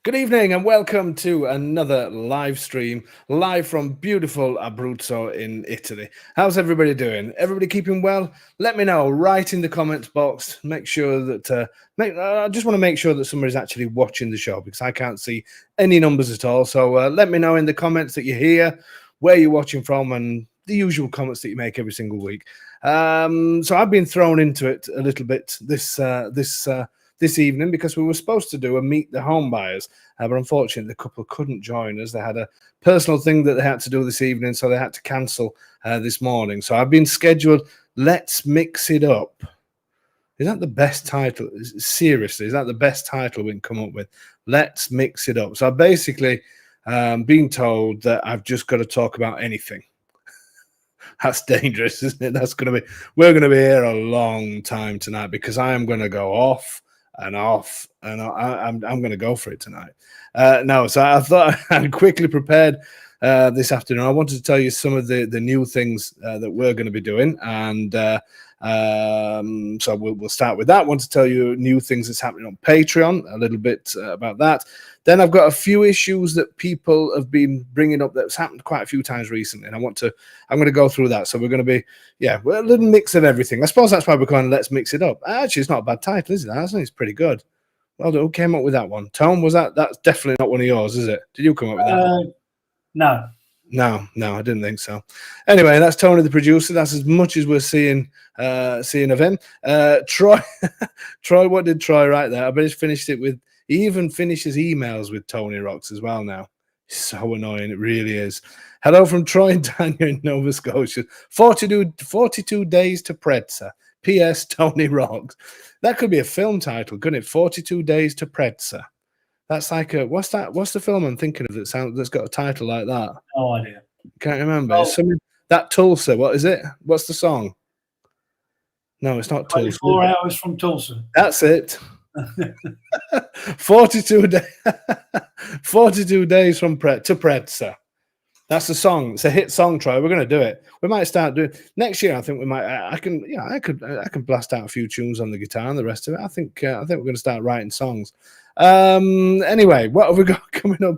Good evening and welcome to another live stream, live from beautiful Abruzzo in Italy. How's everybody doing? Everybody keeping well? Let me know right in the comments box. Make sure that I just want to make sure that somebody's actually watching the show because I can't see any numbers at all. So let me know in the comments that you're here, where you're watching from, and the usual comments that you make every single week. So I've been thrown into it a little bit this evening because we were supposed to do a meet the home buyers, but unfortunately the couple couldn't join us. They had a personal thing that they had to do this evening, so they had to cancel this morning. So I've been scheduled Let's Mix It Up. Is that the best title? Seriously, is that the best title we can come up with? Let's Mix It Up. So I've basically been told that I've just got to talk about anything. That's dangerous, isn't it? We're going to be here a long time tonight because I am going to go off and I'm going to go for it tonight. So I thought I'd quickly prepared this afternoon. I wanted to tell you some of the new things that we're going to be doing, and so we'll start with that. I want to tell you new things that's happening on Patreon, a little bit about that. Then I've got a few issues that people have been bringing up that's happened quite a few times recently, and I'm going to go through that. So we're going to be, we're a little mix of everything. I suppose that's why we're going, Let's Mix It Up. Actually, it's not a bad title, is it? I think it's pretty good. Well, who came up with that one? Tom, that's definitely not one of yours, is it? Did you come up with that? No. No, I didn't think so. Anyway, that's Tony, the producer. That's as much as we're seeing of him. Troy, what did Troy write there? I bet he's finished it with. He even finishes emails with Tony Rocks as well now. It's so annoying, it really is. Hello from Troy and Tanya in Nova Scotia. 42 days to Prezza. P.S. Tony Rocks. That could be a film title, couldn't it? 42 days to Prezza. That's like what's the film I'm thinking of that's got a title like that? No idea. Can't remember. That Tulsa. What is it? What's the song? No, it's not Tulsa. 24 hours from Tulsa. That's it. 42 days from to Prezza. That's the song. It's a hit song, Troy. We're going to do it. We might start doing next year. I think we might. I could blast out a few tunes on the guitar and the rest of it. I think we're going to start writing songs. Anyway, what have we got coming up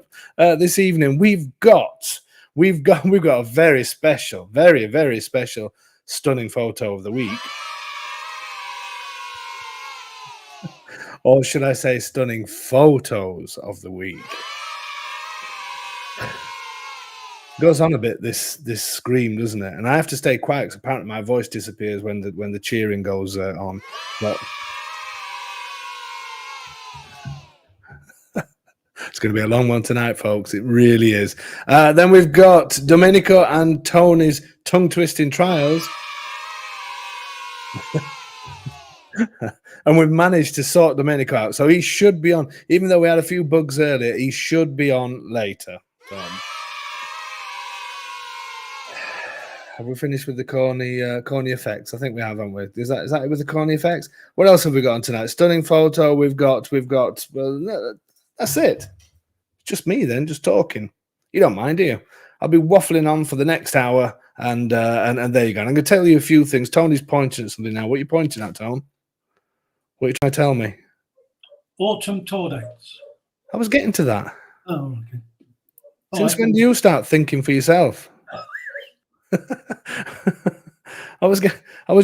this evening? We've got a very special, very, very special, stunning photo of the week. Or should I say stunning photos of the week? Goes on a bit, this scream, doesn't it? And I have to stay quiet because apparently my voice disappears when the cheering goes on. But it's going to be a long one tonight, folks. It really is. Then we've got Domenico and Tony's tongue-twisting trials. And we've managed to sort Domenico out. So he should be on, even though we had a few bugs earlier, he should be on later. Have we finished with the corny effects? I think we have, haven't we? Is that it with the corny effects? What else have we got on tonight? Stunning photo. We've got. Well, that's it. Just me then, just talking. You don't mind, do you? I'll be waffling on for the next hour, and there you go. And I'm going to tell you a few things. Tony's pointing at something now. What are you pointing at, Tom? What are you trying to tell me? Autumn tour dates. I was getting to that. Oh, okay. Since when do you start thinking for yourself? I was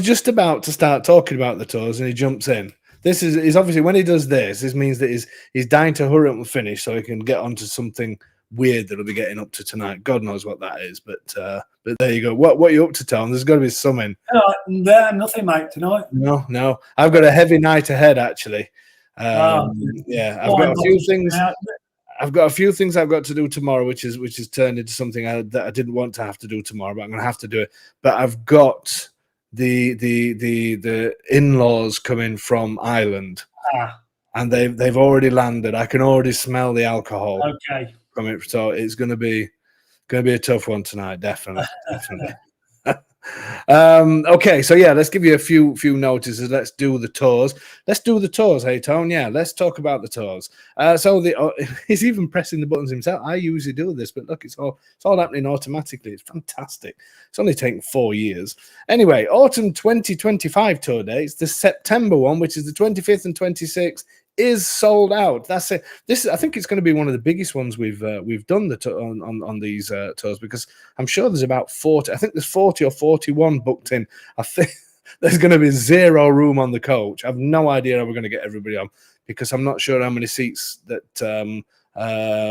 just about to start talking about the tours, and he jumps in. This is obviously when he does this. This means that he's dying to hurry up and finish so he can get onto something weird that'll be getting up to tonight. God knows what that is, but there you go. What are you up to, Tom? There's got to be something. Nothing, mate, tonight. No. I've got a heavy night ahead, actually. I've got a few things. I've got a few things I've got to do tomorrow, which is turned into something that I didn't want to have to do tomorrow, but I'm going to have to do it. But I've got the in-laws coming from Ireland, and they've already landed. I can already smell the alcohol. Okay. From it, so it's going to be a tough one tonight, definitely. Okay, so let's give you a few notices. Let's do the tours. Hey Tone, let's talk about the tours. He's even pressing the buttons himself. I usually do this, but look, it's all happening automatically. It's fantastic. It's only taken 4 years. Anyway, autumn 2025 tour dates. The September one, which is the 25th and 26th is sold out. That's it. This, I think, it's going to be one of the biggest ones we've done on these tours, because I'm sure there's about 40. I think there's 40 or 41 booked in. I think there's going to be 0 room on the coach. I've no idea how we're going to get everybody on, because I'm not sure how many seats that.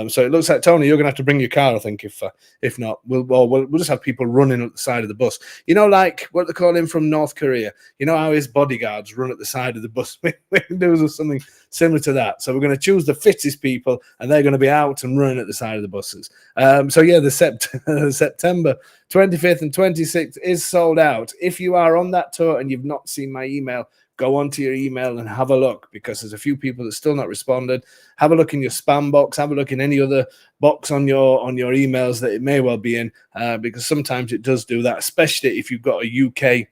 So it looks like, Tony, you're going to have to bring your car, I think. If not, we'll just have people running at the side of the bus. You know, like what they call him from North Korea. You know how his bodyguards run at the side of the bus. We can do something similar to that. So we're going to choose the fittest people, and they're going to be out and running at the side of the buses. So yeah, the September 25th and 26th is sold out. If you are on that tour and you've not seen my email, go onto your email and have a look, because there's a few people that still not responded. Have a look in your spam box. Have a look in any other box on your emails that it may well be in, because sometimes it does do that, especially if you've got a UK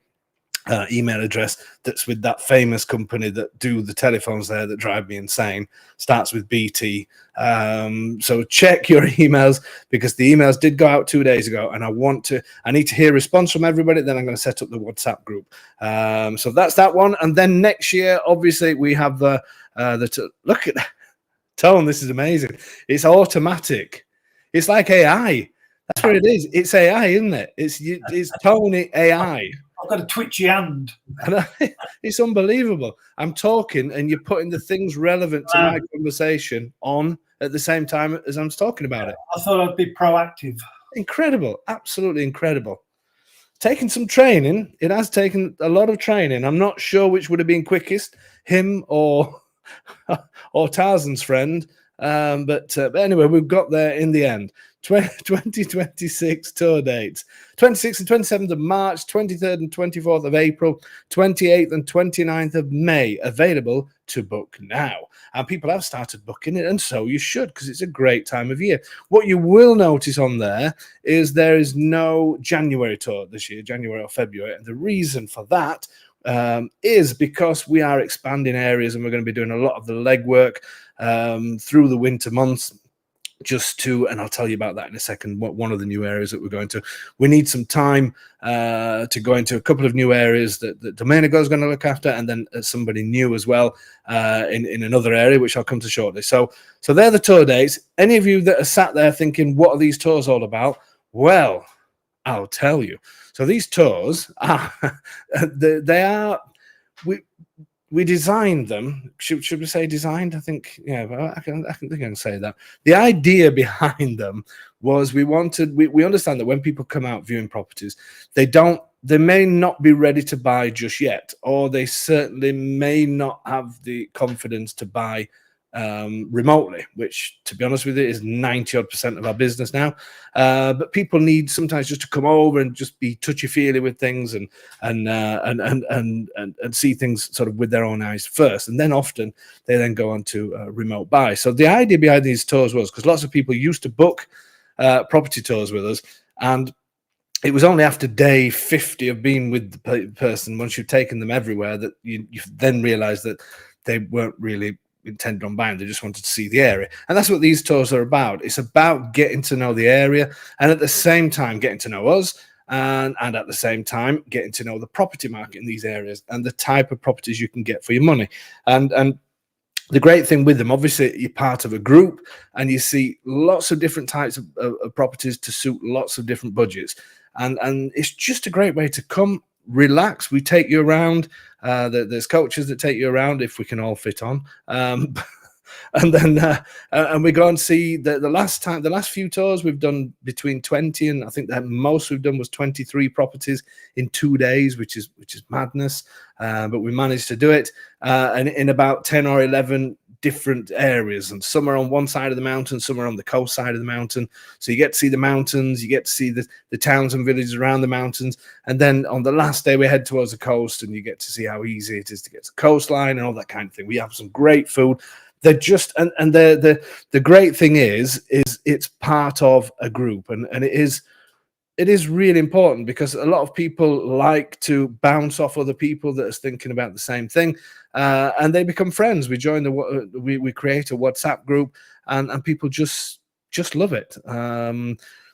email address that's with that famous company that do the telephones there that drive me insane. Starts with BT. So check your emails, because the emails did go out 2 days ago, and I need to hear a response from everybody. Then I'm going to set up the WhatsApp group. So that's that one. And then next year, obviously, we have look at that. Tone, this is amazing. It's automatic. It's like AI. That's what it is. It's AI, isn't it? It's Tony AI. I've got a twitchy hand. It's unbelievable. I'm talking, and you're putting the things relevant to my conversation on at the same time as I'm talking about it. I thought I'd be proactive. Incredible. Absolutely incredible. Taking some training. It has taken a lot of training. I'm not sure which would have been quickest, him or Tarzan's friend. But anyway, we've got there in the end. 2026 tour dates: 26th and 27th of March, 23rd and 24th of April, 28th and 29th of May. Available to book now. And people have started booking it, and so you should, because it's a great time of year. What you will notice on there is no January tour this year, January or February. And the reason for that is because we are expanding areas, and we're going to be doing a lot of the legwork through the winter months. And I'll tell you about that in a second, one of the new areas that we're going to. We need some time to go into a couple of new areas that Domenico is going to look after, and then somebody new as well in another area, which I'll come to shortly. So they're the tour dates. Any of you that are sat there thinking, what are these tours all about? Well, I'll tell you. So these tours are, we designed them. Should we say designed? I think, yeah, I think I can say that. The idea behind them was we understand that when people come out viewing properties, they may not be ready to buy just yet, or they certainly may not have the confidence to buy remotely, which, to be honest with you, is 90% of our business now. But people need sometimes just to come over and just be touchy-feely with things and see things sort of with their own eyes first, and then often they then go on to remote buy. So the idea behind these tours was, because lots of people used to book property tours with us, and it was only after day 50 of being with the person, once you've taken them everywhere, that you then realize that they weren't really intended on buying. They just wanted to see the area. And that's what these tours are about. It's about getting to know the area, and at the same time getting to know us, and at the same time getting to know the property market in these areas and the type of properties you can get for your money. And the great thing with them, obviously, you're part of a group, and you see lots of different types of properties to suit lots of different budgets. And it's just a great way to come, relax. We take you around. There's coaches that take you around if we can all fit on. And then we go and see the last few tours we've done between 20 and I think the most we've done was 23 properties in 2 days, which is madness. But we managed to do it, and in about 10 or 11 different areas, and some are on one side of the mountain, some are on the coast side of the mountain. So you get to see the mountains, you get to see the towns and villages around the mountains, and then on the last day we head towards the coast, and you get to see how easy it is to get to the coastline and all that kind of thing. We have some great food. They're just and the great thing is it's part of a group, and it is really important, because a lot of people like to bounce off other people that are thinking about the same thing, and they become friends. We join we create a WhatsApp group, and people just love it.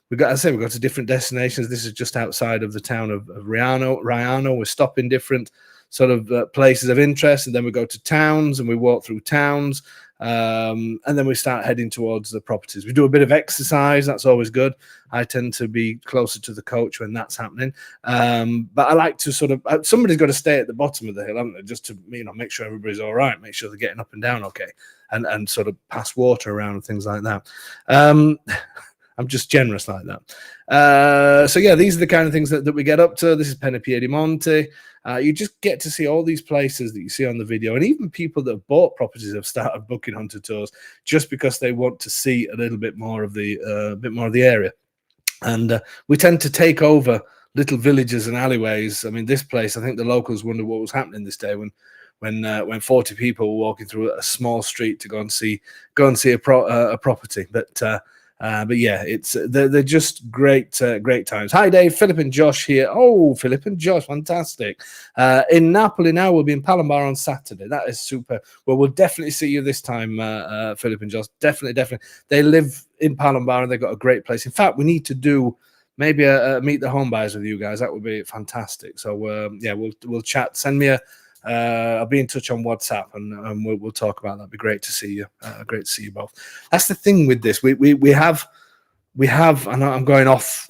We go to different destinations. This is just outside of the town of Riano. We're stopping different sort of places of interest, and then we go to towns and we walk through towns, and then we start heading towards the properties. We do a bit of exercise. That's always good. I tend to be closer to the coach when that's happening, but I like to sort of somebody's got to stay at the bottom of the hill, haven't they, just to make sure everybody's all right, make sure they're getting up and down okay, and sort of pass water around and things like that. I'm just generous like that. So yeah, these are the kind of things that we get up to. This is Penepiedimonte. You just get to see all these places that you see on the video, and even people that have bought properties have started booking hunter tours just because they want to see a little bit more of the area. And we tend to take over little villages and alleyways. I mean, this place, I think the locals wondered what was happening this day when 40 people were walking through a small street to go and see a property. But yeah, they're just great times. Hi Dave, Philip and Josh here. Oh, Philip and Josh, fantastic. In Napoli now, we'll be in Palombar on Saturday. That is super. Well, we'll definitely see you this time, Philip and Josh. Definitely. They live in Palombar and they've got a great place. In fact, we need to do maybe a meet the home buyers with you guys. That would be fantastic. So yeah, we'll chat. Send me I'll be in touch on WhatsApp and we'll talk about that. It'd be great to see you. Great to see you both. That's the thing with this. We have. I know I'm going off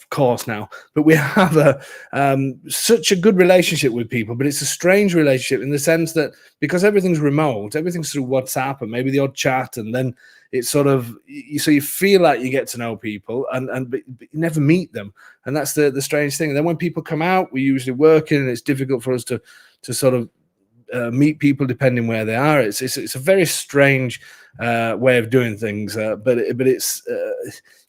course now, but we have such a good relationship with people. But it's a strange relationship in the sense that because everything's remote, everything's through WhatsApp and maybe the odd chat, and then it's sort of so you feel like you get to know people but you never meet them, and that's the strange thing. And then when people come out, we're usually working, and it's difficult for us to sort of meet people depending where they are. It's a very strange way of doing things, but it's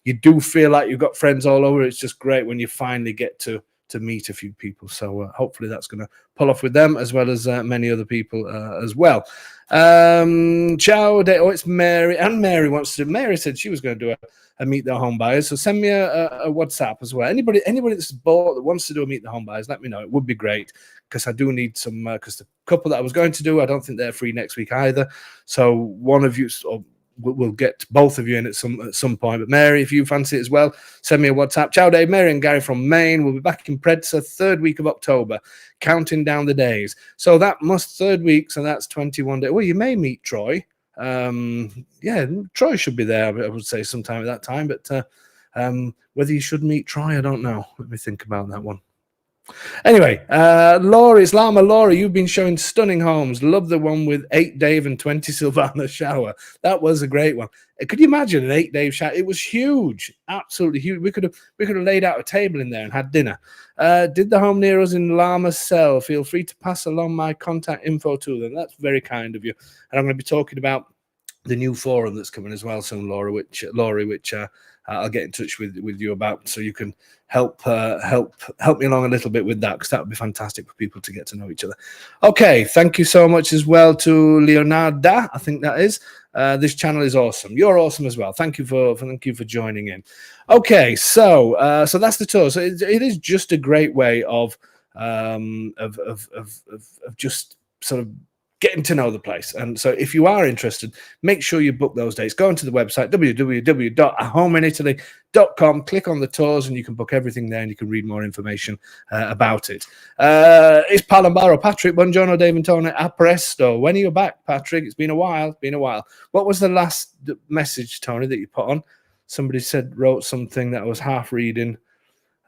you do feel like you've got friends all over. It's just great when you finally get to meet a few people. So hopefully that's going to pull off with them as well as many other people as well. Ciao. Oh, it's Mary, and Mary wants to. Mary said she was going to do a meet the home buyers. So send me a WhatsApp as well. Anybody that's bought that wants to do a meet the home buyers, let me know. It would be great because I do need some. Because the couple that I was going to do, I don't think they're free next week either. So one of you. We'll get both of you in at some point. But Mary, if you fancy it as well, send me a WhatsApp. Ciao, Dave. Mary and Gary from Maine. We'll be back in Predsa, 3rd week of October, counting down the days. So that must 3rd week, so that's 21 days. Well, you may meet Troy. Yeah, Troy should be there, I would say, sometime at that time. But whether you should meet Troy, I don't know. Let me think about that one. Anyway, Laura, it's Lama Laura. You've been showing stunning homes. Love the one with 8 Dave and 20 Silvana shower. That was a great one. Could you imagine an 8 Dave shower? It was huge, absolutely huge. We could have laid out a table in there and had dinner. Did the home near us in Lama sell? Feel free to pass along my contact info to them. That's very kind of you. And I'm going to be talking about the new forum that's coming as well soon, Laura, which I'll get in touch with you about, so you can help me along a little bit with that, because that would be fantastic for people to get to know each other. Okay, thank you so much as well to Leonarda. I think that is. This channel is awesome. You're awesome as well. Thank you for joining in. Okay, so that's the tour. So it is just a great way of just sort of getting to know the place. And so if you are interested, make sure you book those dates. Go onto the website, www.ahomeinitaly.com, click on the tours, and you can book everything there, and you can read more information about it. It's Palambaro. Patrick, buongiorno, Dave and Tony. A presto. When are you back, Patrick? It's been a while. What was the last message, Tony, that you put on? Somebody wrote something that I was half reading.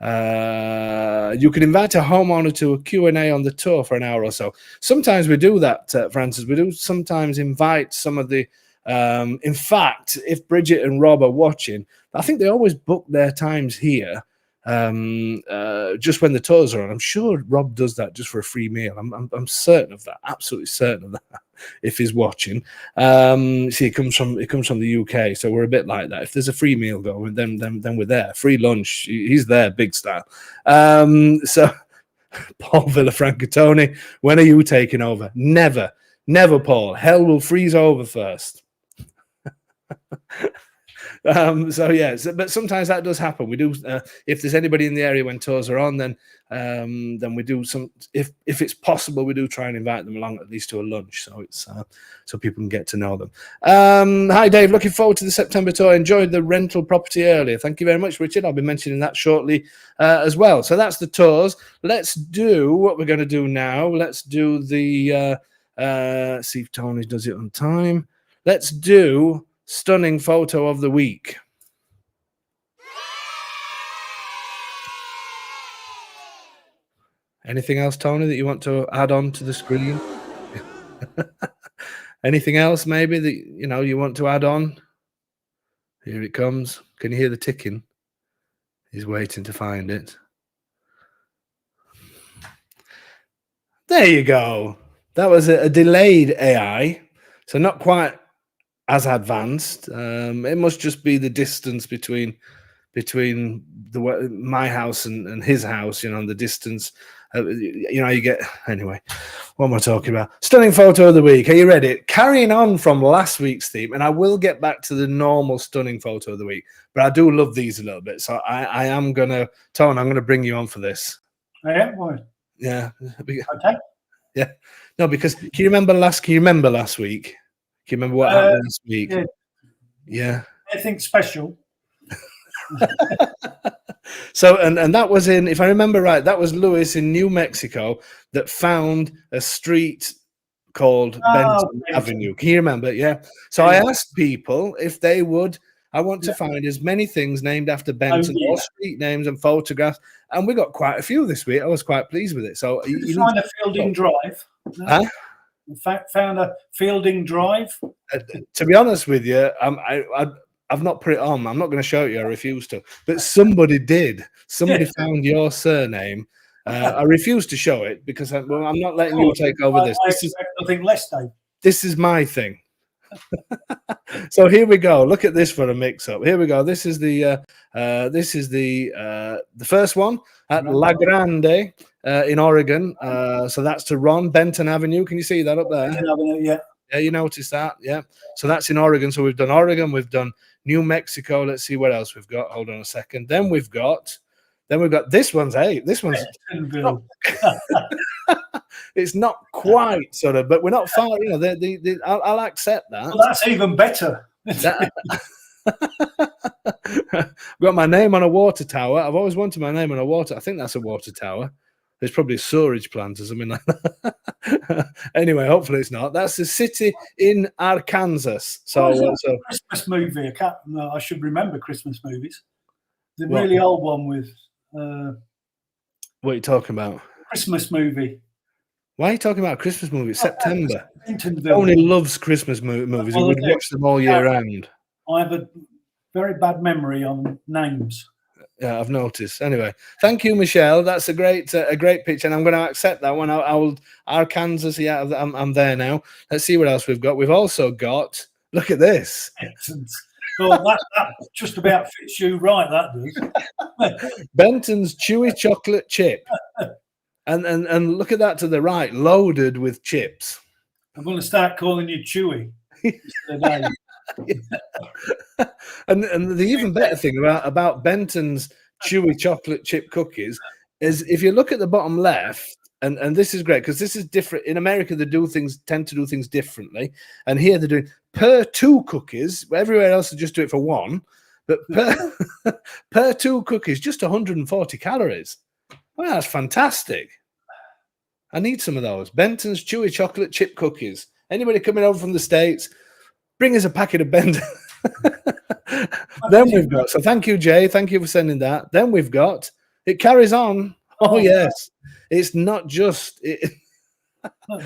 You can invite a homeowner to a Q&A on the tour for an hour or so. Sometimes we do that, Francis. We do sometimes invite some of the in fact, if Bridget and Rob are watching, I think they always book their times here just when the tours are on. I'm sure Rob does that just for a free meal. I'm certain of that, absolutely certain of that, if he's watching. See, it comes from the UK, so we're a bit like that. If there's a free meal going, then we're there. Free lunch, he's there, big style. So Paul Villafrancatoni, when are you taking over? Never, Paul. Hell will freeze over first. So yeah, but sometimes that does happen. We do if there's anybody in the area when tours are on, then we do some. If it's possible, we do try and invite them along at least to a lunch, so it's so people can get to know them. Hi Dave, looking forward to the September tour. Enjoyed the rental property earlier. Thank you very much, Richard. I'll be mentioning that shortly as well. So that's the tours. Let's do what we're going to do now. Let's do the see if Tony does it on time. Let's do stunning photo of the week. Anything else, Tony, that you want to add on to the screen? Anything else maybe that you want to add on? Here it comes. Can you hear the ticking? He's waiting to find it. There you go. That was a delayed AI, so not quite as advanced. It must just be the distance between my house and his house, the distance. You get anyway. What am I talking about? Stunning photo of the week. Are you ready? Carrying on from last week's theme, and I will get back to the normal stunning photo of the week, but I do love these a little bit. So I am gonna, Tone, I'm gonna bring you on for this. Yeah, why? Yeah. Okay. Yeah. No, because can you remember last week? Can you remember what happened last week? Yeah. Anything special? So and that was in, if I remember right, that was Lewis in New Mexico that found a street called Benton Avenue. Can you remember? Yeah. So I asked people if they would. I want to find as many things named after Benton, or street names and photographs, and we got quite a few this week. I was quite pleased with it. So you find a Fielding Drive. Huh? Found a Fielding Drive. To be honest with you, I've not put it on. I'm not going to show it you. I refuse to. But somebody did. Somebody found your surname. I refuse to show it because I'm not letting you take over this. I expect nothing less, Dave. This is my thing. So here we go. Look at this for a mix-up. Here we go. This is the first one at La Grande in Oregon. So that's to Ron, Benton Avenue. Can you see that up there? Benton Avenue, yeah. Yeah, you noticed that? Yeah. So that's in Oregon. So we've done Oregon, we've done New Mexico. Let's see what else we've got. Hold on a second. Then we've got this one's this one's it's not quite sort of, but we're not far. I'll accept that. Well, that's even better. Got my name on a water tower. I've always wanted my name on a water. I think that's a water tower. There's probably a storage plant or something like that. Anyway, hopefully it's not. That's the city in Arkansas. So, Christmas movie. I should remember Christmas movies. The really old one with. What are you talking about? Christmas movie. Why are you talking about a Christmas movie? It's September. Tony loves Christmas movies. He would watch them all year round. I have a very bad memory on names. Yeah, I've noticed. Anyway, thank you, Michelle. That's a great picture, and I'm going to accept that one. I will. Arkansas. Yeah, I'm there now. Let's see what else we've got. We've also got. Look at this. Well, that just about fits you right. That does. Benton's chewy chocolate chip, and look at that to the right, loaded with chips. I'm going to start calling you Chewy. And the even better thing about Benton's chewy chocolate chip cookies is if you look at the bottom left, and this is great because this is different. In America, they tend to do things differently, and here they're doing per 2 cookies. Everywhere else they just do it for 1, but per 2 cookies, just 140 calories. Well, that's fantastic. I need some of those. Benton's chewy chocolate chip cookies. Anybody coming over from the States, bring us a packet of Benton. Then we've got, so thank you, Jay. Thank you for sending that. Then we've got, it carries on. Oh, yes. It's not just.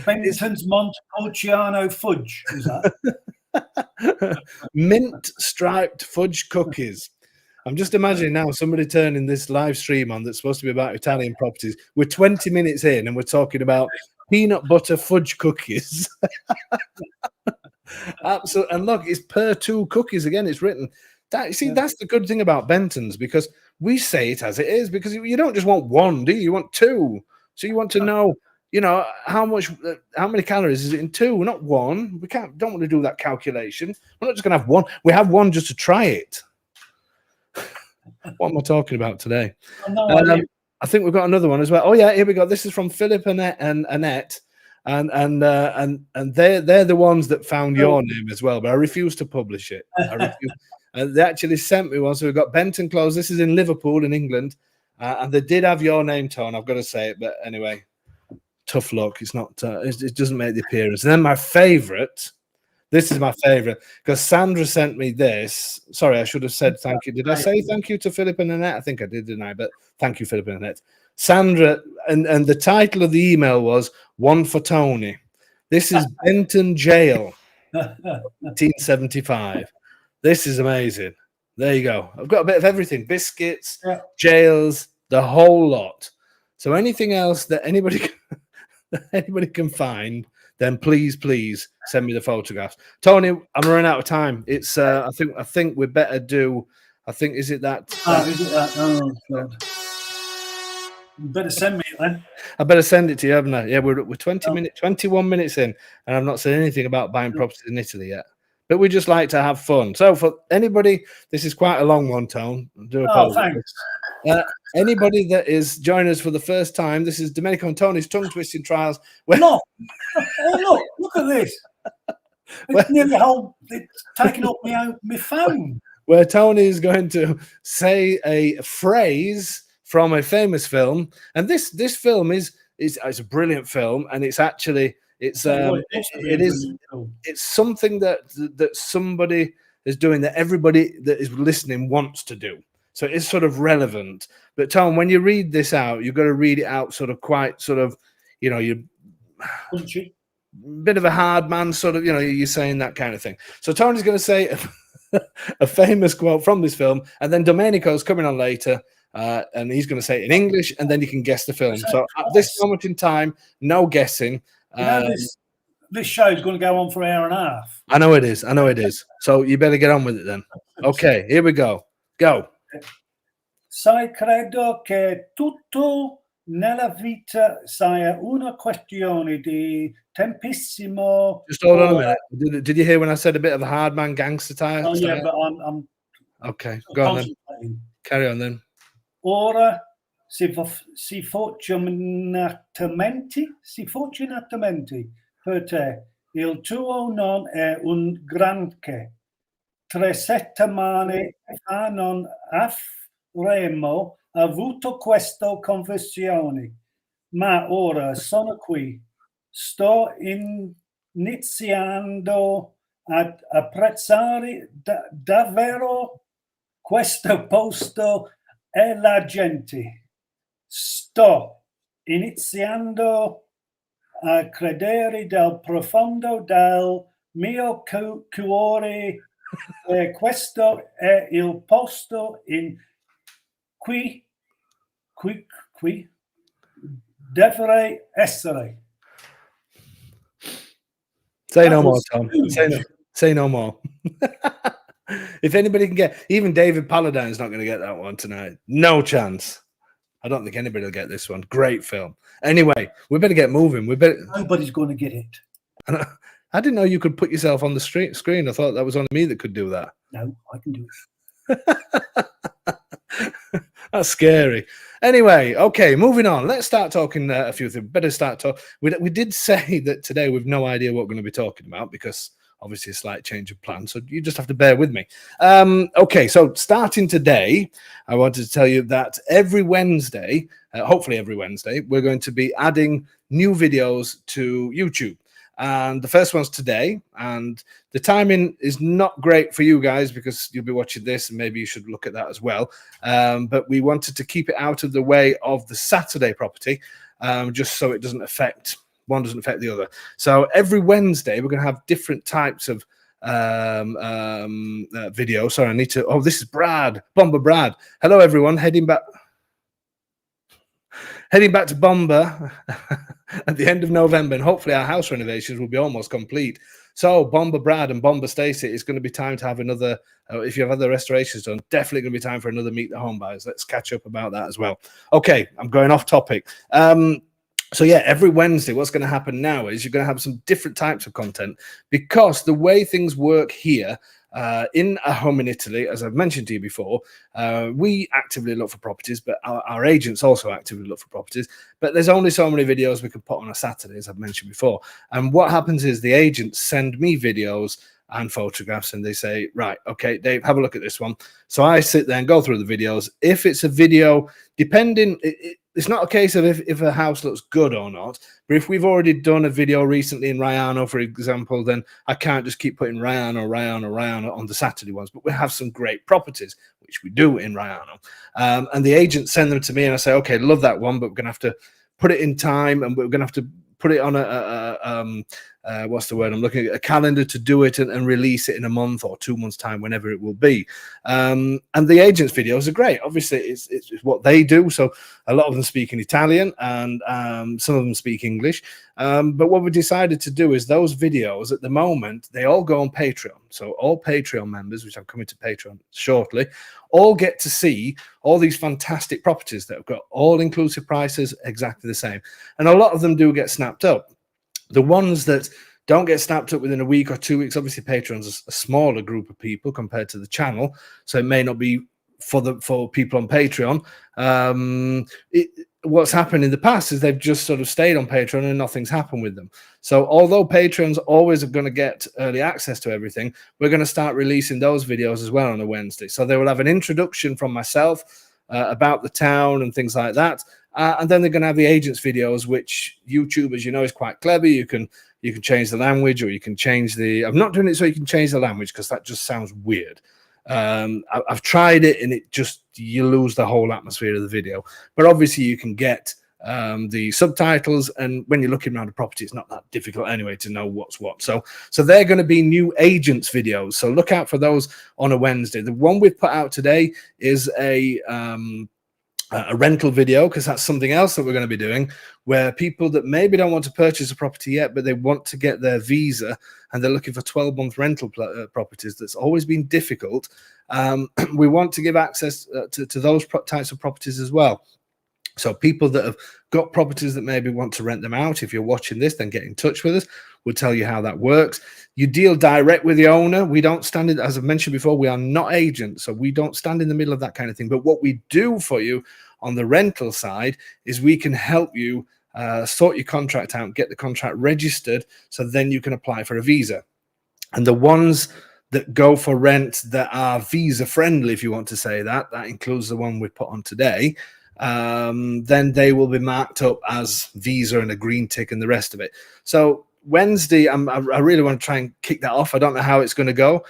Benton's Montepulciano fudge. Is that? Mint striped fudge cookies. I'm just imagining now somebody turning this live stream on that's supposed to be about Italian properties. We're 20 minutes in and we're talking about peanut butter fudge cookies. Absolutely. And look, it's per 2 cookies again. It's written. That's the good thing about Benton's, because we say it as it is, because you don't just want 1, do you? You want 2. So you want to know, you know, how many calories is it in 2? Not 1. We don't want to do that calculation. We're not just going to have 1. We have 1 just to try it. What am I talking about today? I think we've got another one as well. Oh yeah, here we go. This is from Philip and Annette, and they're the ones that found your name as well. But I refuse to publish it. I refuse. They actually sent me one. So we've got Benton Close. This is in Liverpool, in England, and they did have your name, Tone. I've got to say it, but anyway, tough luck. It's not. It doesn't make the appearance. And then my favourite. This is my favorite because Sandra sent me this. Sorry, I should have said thank you. Did I say thank you to Philip and Annette? I think I did, didn't I? But thank you, Philip and Annette. Sandra, and the title of the email was One for Tony. This is Benton Jail, 1975. This is amazing. There you go. I've got a bit of everything. Biscuits, jails, the whole lot. So anything else that anybody can find, then please send me the photographs. Tony, I'm running out of time. It's I think we better do. I think is it that? Is it that? Oh God! You better send me it then. I better send it to you, haven't I? Yeah, we're 21 minutes in, and I've not said anything about buying properties in Italy yet. But we just like to have fun. So for anybody, this is quite a long one, Tone. I do apologize. Thanks. Anybody that is joining us for the first time, this is Domenico and Tony's Tongue Twisting Trials. No. Oh, look at this. It's nearly it's taking up my phone. Where Tony is going to say a phrase from a famous film. And this film is a brilliant film, and it's actually it's something that somebody is doing that everybody that is listening wants to do. So it's sort of relevant. But Tom, when you read this out, you've got to read it out sort of quite sort of, you know, you bit of a hard man, sort of, you know, you're saying that kind of thing. So Tony's going to say a famous quote from this film, and then Domenico's coming on later, and he's going to say it in English, and then you can guess the film. So at this moment in time, no guessing. This show is going to go on for an hour and a half. I know it is. So you better get on with it then. Okay, here we go. Go. Sai, credo che tutto nella vita sia una questione di tempissimo. Just hold on a minute. Did you hear when I said a bit of a hard man gangster type? Oh yeah, but I'm okay. Go on then. Carry on then. Ora si fortunatamente per te il tuo non è un granché. 3 settimane fa non avremmo avuto questa conversione, ma ora sono qui. Sto iniziando ad apprezzare davvero questo posto e la gente. Sto iniziando a credere dal profondo del mio cuore. Questo è il posto in cui dovrei essere. Say no more, Tom. Say no more. If anybody can get, even David Paladine's not going to get that one tonight. No chance. I don't think anybody will get this one. Great film. Anyway, we better get moving. Nobody's going to get it. I didn't know you could put yourself on the screen. I thought that was only me that could do that. No, I can do it. That's scary. Anyway, okay, moving on. Let's start talking a few things. Better start talking. We did say that today we've no idea what we're going to be talking about because obviously a slight change of plan. So you just have to bear with me. Okay, so starting today, I wanted to tell you that every Wednesday, hopefully every Wednesday, we're going to be adding new videos to YouTube. And the first one's today, and the timing is not great for you guys because you'll be watching this and maybe you should look at that as well. But we wanted to keep it out of the way of the Saturday property, just so it doesn't affect, one doesn't affect the other. So every Wednesday, we're going to have different types of video. Sorry, I need to, oh, this is Brad, Bomber Brad. Hello, everyone, heading back to Bomber at the end of November, and hopefully our house renovations will be almost complete. So Bomber Brad and Bomber Stacey, it's going to be time to have another, if you have other restorations done, definitely going to be time for another Meet the Home Buyers. Let's catch up about that as well. Okay, I'm going off topic. So yeah, every Wednesday, what's going to happen now is you're going to have some different types of content, because the way things work here in a home in Italy, as I've mentioned to you before, we actively look for properties, but our agents also actively look for properties. But there's only so many videos we can put on a Saturday, as I've mentioned before. And what happens is the agents send me videos and photographs, and they say, right, okay, Dave, have a look at this one. So I sit there and go through the videos. If it's a video, depending, it's not a case of if a house looks good or not, but if we've already done a video recently in Raiano, for example, then I can't just keep putting Raiano on the Saturday ones. But we have some great properties, which we do in Raiano, and the agents send them to me, and I say, okay, love that one, but we're going to have to put it in time, and we're going to have to put it on what's the word I'm looking at, a calendar to do it and release it in a month or 2 months time, whenever it will be. And the agents videos are great. Obviously it's what they do, so a lot of them speak in Italian, and some of them speak English, but what we decided to do is those videos at the moment, they all go on Patreon. So all Patreon members, which I'm coming to Patreon shortly, all get to see all these fantastic properties that have got all inclusive prices exactly the same, and a lot of them do get snapped up. The ones that don't get snapped up within a week or 2 weeks, obviously Patreon's a smaller group of people compared to the channel, so it may not be for people on Patreon. What's happened in the past is they've just sort of stayed on Patreon and nothing's happened with them. So although Patreons always are going to get early access to everything, we're going to start releasing those videos as well on a Wednesday. So they will have an introduction from myself about the town and things like that. And then they're going to have the agents videos, which YouTube, as you know, is quite clever. You can change the language, or you can change the, I'm not doing it so you can change the language, because that just sounds weird. I've tried it, and it just, you lose the whole atmosphere of the video. But obviously you can get the subtitles, and when you're looking around a property, it's not that difficult anyway to know what's what. So they're going to be new agents videos, so look out for those on a Wednesday. The one we've put out today is a rental video, because that's something else that we're going to be doing, where people that maybe don't want to purchase a property yet, but they want to get their visa, and they're looking for 12-month rental properties. That's always been difficult. We want to give access to those types of properties as well. So people that have got properties that maybe want to rent them out, if you're watching this, then get in touch with us. We'll tell you how that works. You deal direct with the owner. We don't stand in, as I've mentioned before, we are not agents, so we don't stand in the middle of that kind of thing. But what we do for you on the rental side is we can help you sort your contract out, get the contract registered, so then you can apply for a visa. And the ones that go for rent that are visa friendly, if you want to say that, that includes the one we put on today, then they will be marked up as visa and a green tick and the rest of it. So Wednesday, I really want to try and kick that off. I don't know how it's going to go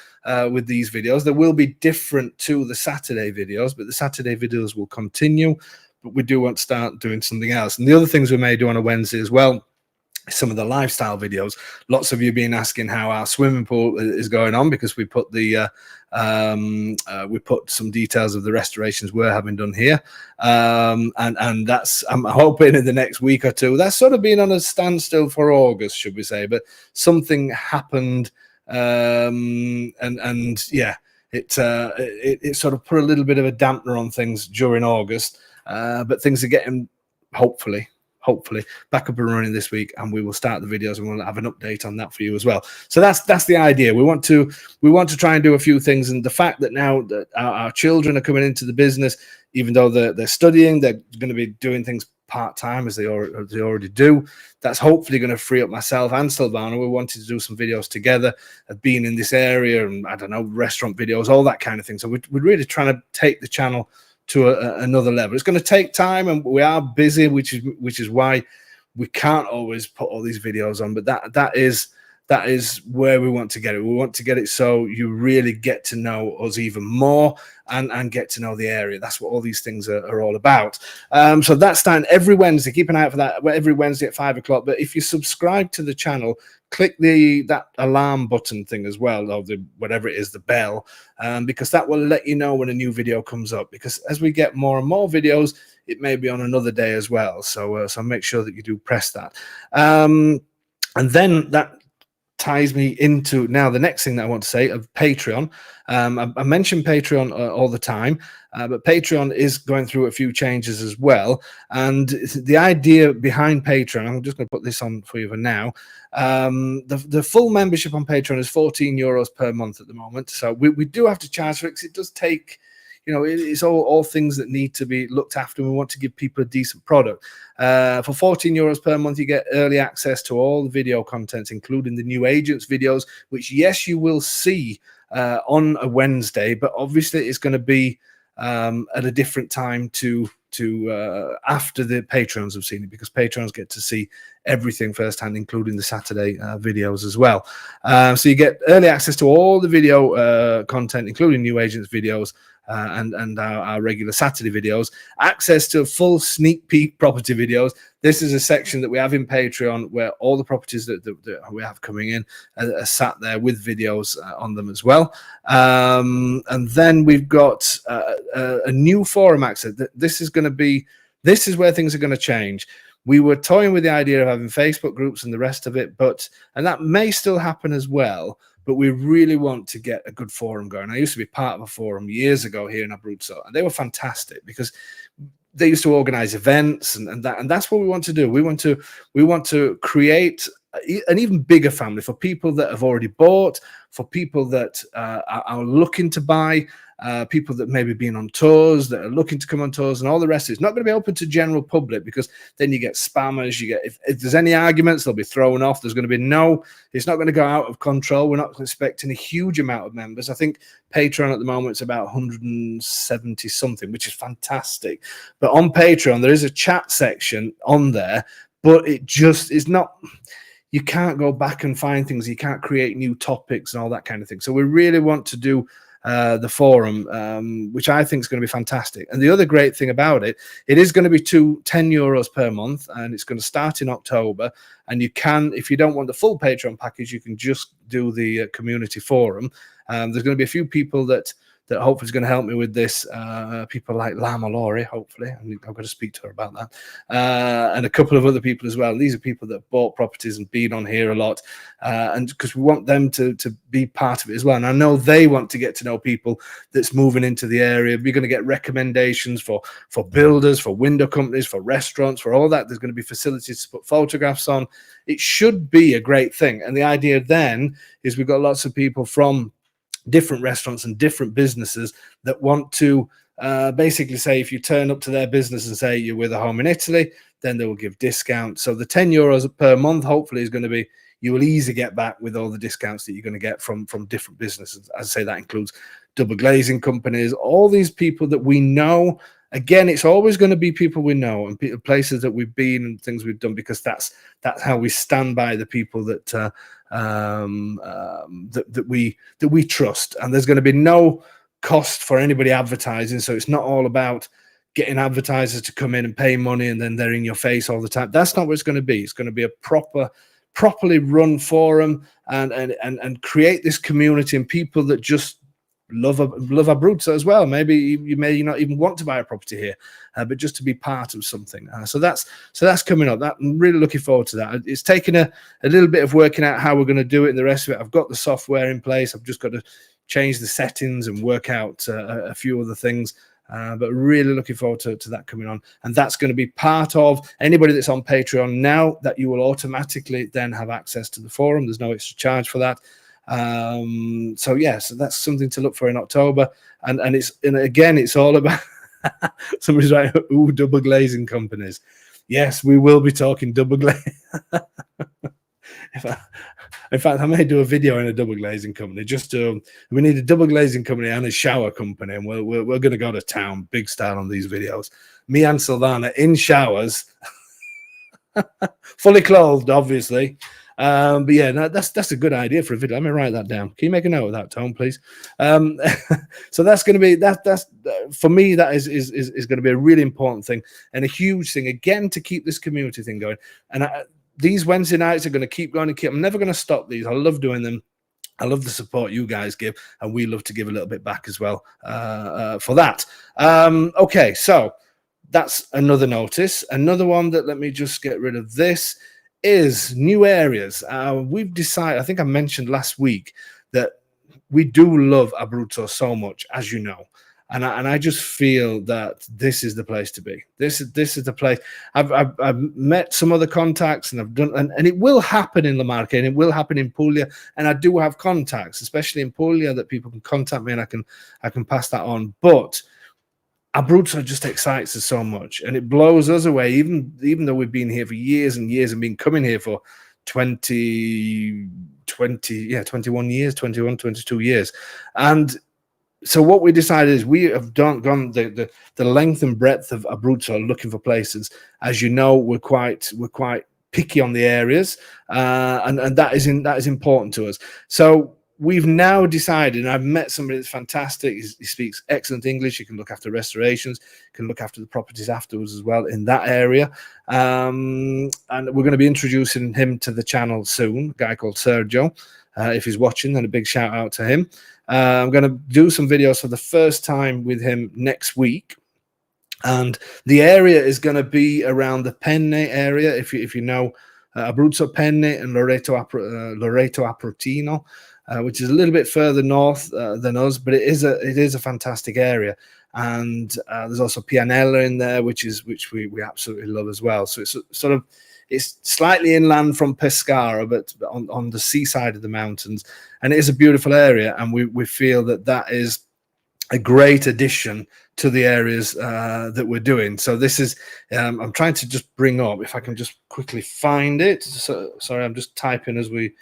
with these videos. They will be different to the Saturday videos, but the Saturday videos will continue. But we do want to start doing something else. And the other things we may do on a Wednesday as well, some of the lifestyle videos. Lots of you been asking how our swimming pool is going on, because we put the we put some details of the restorations we're having done here, and that's, I'm hoping in the next week or two. That's sort of been on a standstill for August, should we say, but something happened, and yeah, it sort of put a little bit of a dampener on things during August, but things are getting, hopefully back up and running this week, and we will start the videos, and we'll have an update on that for you as well. So that's the idea. We want to try and do a few things, and the fact that now that our children are coming into the business, even though they're studying, they're going to be doing things part-time as they already do. That's hopefully going to free up myself and Silvana. We wanted to do some videos together of being in this area, and I don't know, restaurant videos, all that kind of thing. So we're really trying to take the channel to another level. It's going to take time, and we are busy, which is why we can't always put all these videos on. But that is where we want to get it. We want to get it so you really get to know us even more, and get to know the area. That's what all these things are all about. So that's starting every Wednesday. Keep an eye out for that every Wednesday at 5 o'clock. But if you subscribe to the channel, click that alarm button thing as well, or whatever it is, the bell, because that will let you know when a new video comes up. Because as we get more and more videos, it may be on another day as well. So make sure that you do press that. And then that ties me into now the next thing that I want to say of Patreon. I mentioned Patreon all the time, but Patreon is going through a few changes as well. And the idea behind Patreon, I'm just going to put this on for you for now. The full membership on Patreon is €14 per month at the moment. So we do have to charge for it because it does take, you know, it's all things that need to be looked after. We want to give people a decent product. For €14 per month, you get early access to all the video contents, including the new agents videos, which, yes, you will see on a Wednesday, but obviously it's going to be at a different time to after the patrons have seen it, because patrons get to see everything firsthand, including the Saturday videos as well. So you get early access to all the video content, including new agents videos, and our regular Saturday videos, access to full sneak peek property videos. This is a section that we have in Patreon where all the properties that we have coming in are sat there with videos on them as well. And then we've got a new forum access. This is where things are going to change. We were toying with the idea of having Facebook groups and the rest of it, and that may still happen as well. But we really want to get a good forum going. I used to be part of a forum years ago here in Abruzzo, and they were fantastic because they used to organize events and that's what we want to do. We want to create an even bigger family for people that have already bought, for people that are looking to buy, people that maybe been on tours, that are looking to come on tours, and all the rest. It's not going to be open to general public because then you get spammers. You get if there's any arguments, they'll be thrown off. There's going to be it's not going to go out of control. We're not expecting a huge amount of members. I think Patreon at the moment is about 170 something, which is fantastic. But on Patreon, there is a chat section on there, but it just is not. You can't go back and find things. You can't create new topics and all that kind of thing. So we really want to do the forum, which I think is going to be fantastic. And the other great thing about it is going to be €10 per month, and it's going to start in October. And you can, if you don't want the full Patreon package, you can just do the community forum. There's going to be a few people that hopefully is going to help me with this. People like Lama Laurie, hopefully. I've got to speak to her about that. And a couple of other people as well. These are people that bought properties and been on here a lot. And because we want them to be part of it as well. And I know they want to get to know people that's moving into the area. We're going to get recommendations for builders, for window companies, for restaurants, for all that. There's going to be facilities to put photographs on. It should be a great thing. And the idea then is we've got lots of people from different restaurants and different businesses that want to basically say, if you turn up to their business and say you're with a home in Italy, then they will give discounts. So the €10 per month hopefully is going to be, you will easily get back with all the discounts that you're going to get from different businesses. As I say, that includes double glazing companies, all these people that we know. Again, it's always going to be people we know and places that we've been and things we've done, because that's how we stand by the people that we trust. And there's going to be no cost for anybody advertising, so it's not all about getting advertisers to come in and pay money and then they're in your face all the time. That's not what it's going to be. It's going to be a properly run forum and create this community and people that just love Abruzzo as well. Maybe you may not even want to buy a property here, but just to be part of something. So that's coming up. I'm really looking forward to that. It's taken a little bit of working out how we're going to do it and the rest of it. I've got the software in place. I've just got to change the settings and work out a few other things. But really looking forward to that coming on. And that's going to be part of anybody that's on Patreon now, that you will automatically then have access to the forum. There's no extra charge for that. So that's something to look for in October. And again, it's all about somebody's right. Double glazing companies. Yes, we will be talking double glazing. In fact, I may do a video in a double glazing company. We need a double glazing company and a shower company, and we're going to go to town big style on these videos. Me and Silvana in showers, fully clothed, obviously. But yeah, that's a good idea for a video. Let me write that down. Can you make a note of that, Tom, please? So that's going to be that's for me. That is going to be a really important thing and a huge thing again to keep this community thing going. And these Wednesday nights are going to keep going and keep. I'm never going to stop these. I love doing them. I love the support you guys give, and we love to give a little bit back as well for that. Okay, so that's another notice. Another one that, let me just get rid of this, is new areas. We've decided, I think I mentioned last week, that we do love Abruzzo so much, as you know. And I just feel that this is the place to be. This is the place. I've met some other contacts, and I've done, and it will happen in La Marca, and it will happen in Puglia. And I do have contacts, especially in Puglia, that people can contact me, and I can pass that on. But Abruzzo just excites us so much, and it blows us away. Even though we've been here for years and years, and been coming here for 21 years, 21, 22 years, and so what we decided is we have gone the length and breadth of Abruzzo looking for places. As you know, we're quite picky on the areas, and that is important to us. So we've now decided, and I've met somebody that's fantastic. He speaks excellent English. He can look after restorations, can look after the properties afterwards as well in that area. And we're going to be introducing him to the channel soon, a guy called Sergio. If he's watching, then a big shout out to him. I'm going to do some videos for the first time with him next week. And the area is going to be around the Penne area, if you know Abruzzo Penne and Loreto Aprutino, which is a little bit further north than us, but it is a fantastic area. And there's also Pianella in there, which we absolutely love as well. So it's sort of, it's slightly inland from Pescara, but on the seaside of the mountains, and it is a beautiful area. And we feel that is a great addition to the areas that we're doing. So this is, I'm trying to just bring up, if I can just quickly find it. So sorry, I'm just typing as we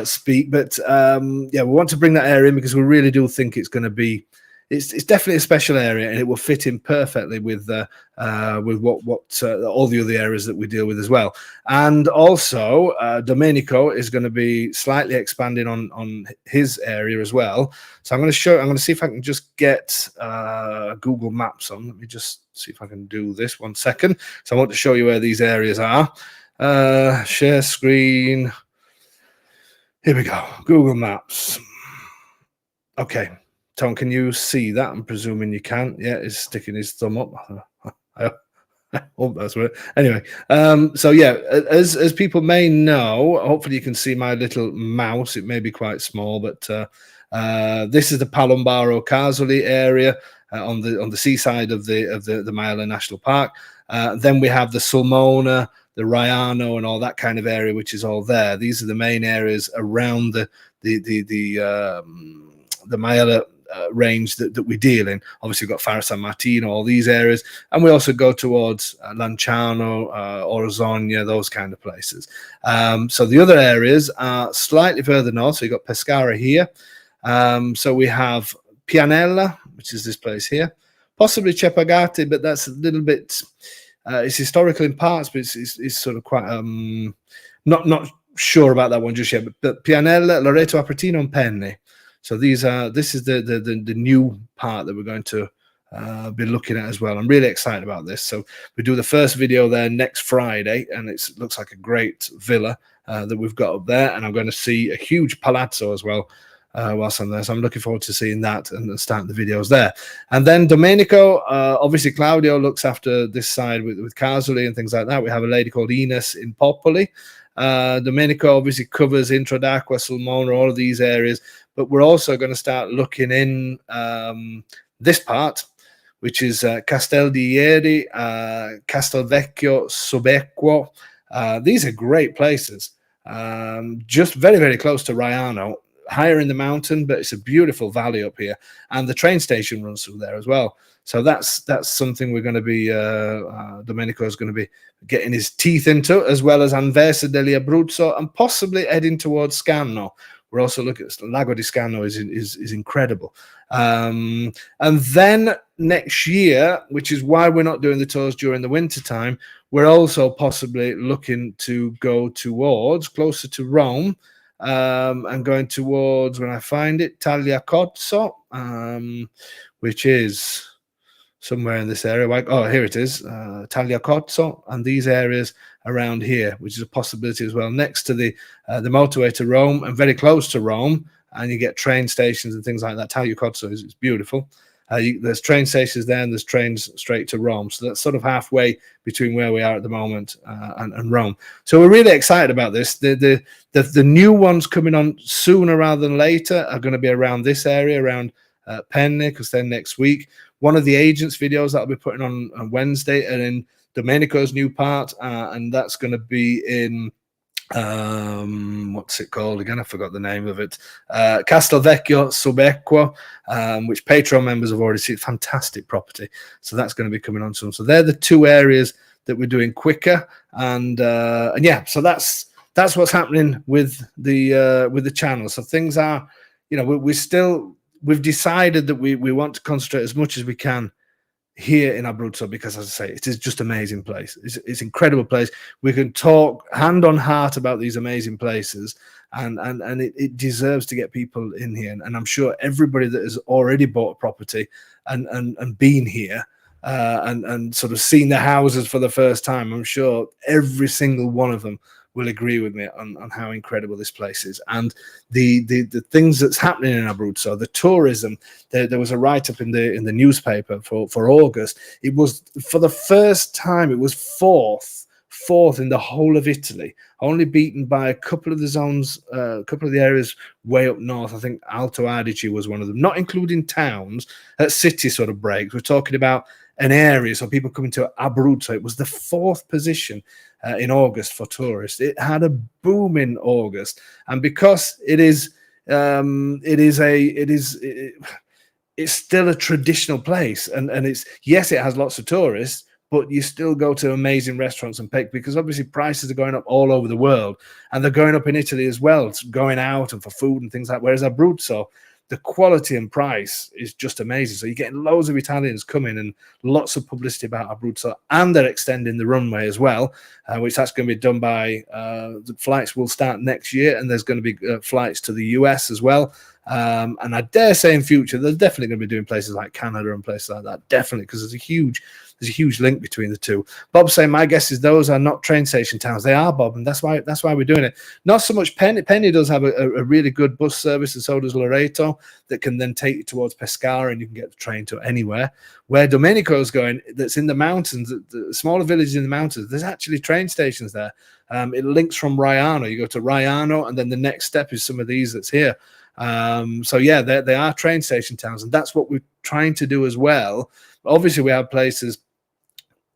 speak. But yeah, we want to bring that area in because we really do think it's going to be. It's definitely a special area, and it will fit in perfectly with what all the other areas that we deal with as well. And also, Domenico is going to be slightly expanding on his area as well. So I'm going to see if I can just get Google Maps on. Let me just see if I can do this 1 second. So I want to show you where these areas are. Share screen. Here we go. Google Maps. Okay. Tom, can you see that? I'm presuming you can. Yeah, he's sticking his thumb up. I hope that's right. Anyway, so yeah, as people may know, hopefully you can see my little mouse. It may be quite small, but this is the Palombaro Casoli area on the seaside of the Maiala National Park. Then we have the Sulmona, the Raiano, and all that kind of area, which is all there. These are the main areas around the Maiala range that we deal in. Obviously, we've got Fara San Martino, all these areas, and we also go towards Lanciano, Orzonia, those kind of places. So the other areas are slightly further north. So you've got Pescara here. So we have Pianella, which is this place here, possibly Cepagati, but that's a little bit. It's historical in parts, but it's sort of quite not sure about that one just yet. But Pianella, Loreto Aprutino, and Penne. So this is the new part that we're going to be looking at as well. I'm really excited about this. So we do the first video there next Friday, and it looks like a great villa that we've got up there. And I'm going to see a huge palazzo as well whilst I'm there. So I'm looking forward to seeing that and starting the videos there. And then Domenico, obviously Claudio looks after this side with Casoli and things like that. We have a lady called Ines in Popoli. Domenico obviously covers Introdacqua, Sulmona, all of these areas. But we're also going to start looking in this part, which is Castel di Ieri, Castelvecchio, Subecquo. These are great places. Just very, very close to Raiano, higher in the mountain, but it's a beautiful valley up here. And the train station runs through there as well. So that's something we're going to be, Domenico is going to be getting his teeth into, as well as Anversa degli Abruzzo, and possibly heading towards Scanno. We're also looking at Lago di Scano is incredible. And then next year, which is why we're not doing the tours during the winter time, we're also possibly looking to go towards closer to Rome, and going towards, when I find it, Tagliacozzo, which is somewhere in this area. Like, oh, here it is, Tagliacozzo, and these areas around here, which is a possibility as well, next to the motorway to Rome and very close to Rome, and you get train stations and things like that. Tagliacozzo is beautiful. There's train stations there, and there's trains straight to Rome. So that's sort of halfway between where we are at the moment and Rome. So we're really excited about this. The new ones coming on sooner rather than later are going to be around this area, around Penne, because then next week. One of the agents' videos that I'll be putting on Wednesday, and in Domenico's new part, and that's going to be in what's it called again? I forgot the name of it. Castelvecchio Subequo, which Patreon members have already seen. Fantastic property. So that's going to be coming on soon. So they're the two areas that we're doing quicker, and yeah, so that's what's happening with the channel. So things are, you know, we've decided that we want to concentrate as much as we can here in Abruzzo, because, as I say, it is just an amazing place. It's an incredible place. We can talk hand on heart about these amazing places, and it deserves to get people in here. And I'm sure everybody that has already bought a property and been here and sort of seen the houses for the first time, I'm sure every single one of them will agree with me on how incredible this place is, and the things that's happening in Abruzzo, the tourism. There was a write-up in the newspaper for August. It was, for the first time, it was fourth in the whole of Italy, only beaten by a couple of the zones, a couple of the areas way up north. I think Alto Adige was one of them, not including towns, at city sort of breaks. We're talking about an area, so people coming to Abruzzo. It was the fourth position in August for tourists. It had a boom in August, and because it's still a traditional place, and it has lots of tourists, but you still go to amazing restaurants and pick, because obviously prices are going up all over the world, and they're going up in Italy as well. It's going out and for food and things like that. Whereas Abruzzo, the quality and price is just amazing. So you're getting loads of Italians coming, and lots of publicity about Abruzzo, and they're extending the runway as well, which that's going to be done by the flights will start next year, and there's going to be flights to the US as well. And I dare say in future they're definitely going to be doing places like Canada and places like that, definitely, because there's a huge link between the two. Bob's saying, my guess is those are not train station towns. They are, Bob, and that's why we're doing it. Not so much Penne. Penne does have a really good bus service, and so does Loreto, that can then take you towards Pescara, and you can get the train to anywhere. Where Domenico's going, that's in the mountains, the smaller villages in the mountains, there's actually train stations there. It links from Raiano. You go to Raiano, and then the next step is some of these that's here. So yeah, they are train station towns, and that's what we're trying to do as well. Obviously, we have places,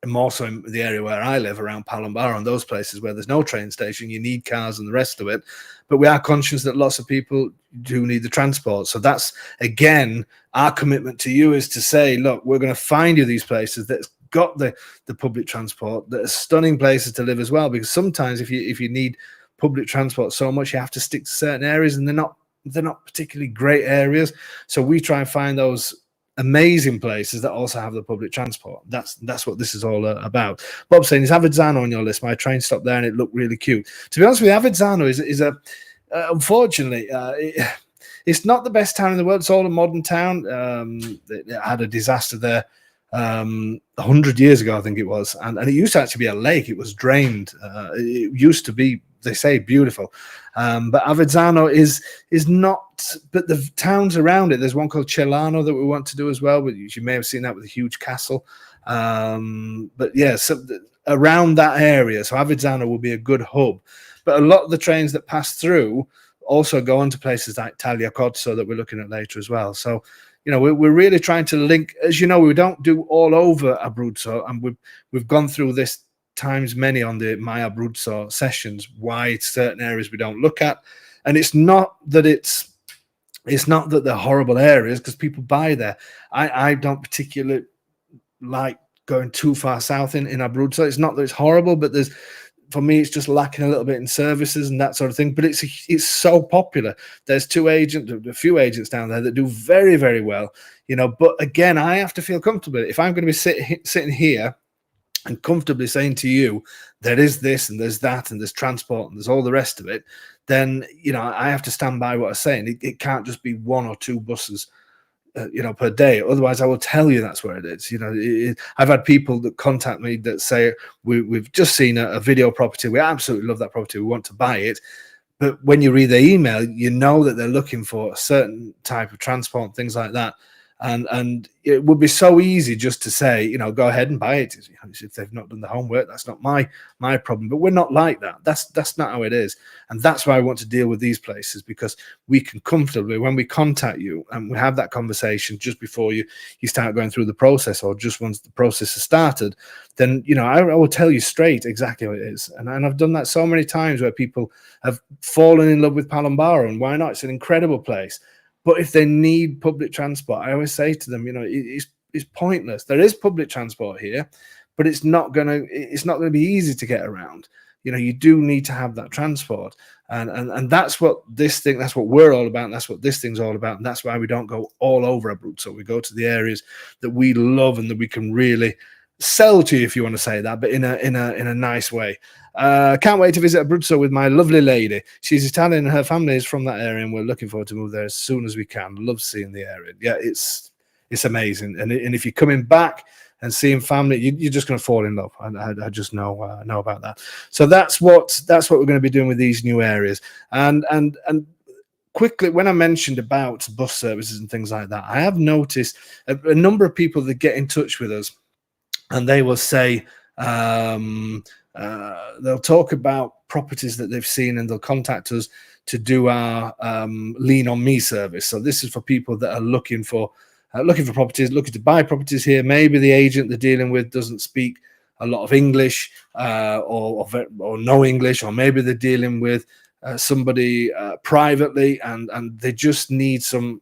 and more so in the area where I live, around Palombaro, and those places where there's no train station, you need cars and the rest of it. But we are conscious that lots of people do need the transport. So that's, again, our commitment to you, is to say, look, we're going to find you these places that's got the public transport, that are stunning places to live as well. Because sometimes if you need public transport so much, you have to stick to certain areas, and they're not particularly great areas. So we try and find those amazing places that also have the public transport. That's what this is all about. Bob's saying, is Avezzano on your list? My train stopped there and it looked really cute. To be honest with you, Avezzano is a unfortunately it's not the best town in the world. It's all a modern town. It had a disaster there 100 years ago, I think it was, and it used to actually be a lake. It was drained. It used to be, they say, beautiful. But Avezzano is not, but the towns around it, there's one called Celano that we want to do as well, but you may have seen that with a huge castle. But yeah, so around that area, so Avezzano will be a good hub. But a lot of the trains that pass through also go on to places like Tagliacozzo that we're looking at later as well. So, you know, we're really trying to link. As you know, we don't do all over Abruzzo, and we've gone through this times many on the My Abruzzo sessions, why certain areas we don't look at. And it's not that they're horrible areas, because people buy there. I don't particularly like going too far south in Abruzzo. It's not that it's horrible, but for me, it's just lacking a little bit in services and that sort of thing. But it's so popular. There's a few agents down there that do very, very well, you know. But again, I have to feel comfortable. If I'm going to be sitting here and comfortably saying to you, there is this and there's that and there's transport and there's all the rest of it, then, you know, I have to stand by what I'm saying. It can't just be one or two buses, you know, per day. Otherwise, I will tell you that's where it is. You know, I've had people that contact me that say, we've just seen a video property. We absolutely love that property. We want to buy it. But when you read their email, you know that they're looking for a certain type of transport and things like that. and it would be so easy just to say, you know, go ahead and buy it. If they've not done the homework, that's not my problem. But we're not like that. That's not how it is. And that's why I want to deal with these places, because we can comfortably, when we contact you and we have that conversation just before you start going through the process, or just once the process has started, then, you know, I will tell you straight exactly what it is. And I've done that so many times where people have fallen in love with Palombaro, and why not? It's an incredible place. But if they need public transport, I always say to them, you know, it's pointless. There is public transport here, but it's not gonna be easy to get around. You know, you do need to have that transport, and that's what that's what we're all about, and that's what this thing's all about, and that's why we don't go all over Abruzzo. We go to the areas that we love and that we can really sell to you, if you want to say that, but in a nice way. Can't wait to visit Abruzzo with my lovely lady. She's Italian and her family is from that area, and we're looking forward to move there as soon as we can. Love seeing the area. Yeah, it's amazing. And if you're coming back and seeing family, you're just going to fall in love. I just know about that. So that's what we're going to be doing with these new areas. And quickly, when I mentioned about bus services and things like that, I have noticed a number of people that get in touch with us, and they will say, they'll talk about properties that they've seen, and they'll contact us to do our Lean on Me service. So this is for people that are looking for properties, looking to buy properties here. Maybe the agent they're dealing with doesn't speak a lot of English, or no English, or maybe they're dealing with somebody privately, and they just need some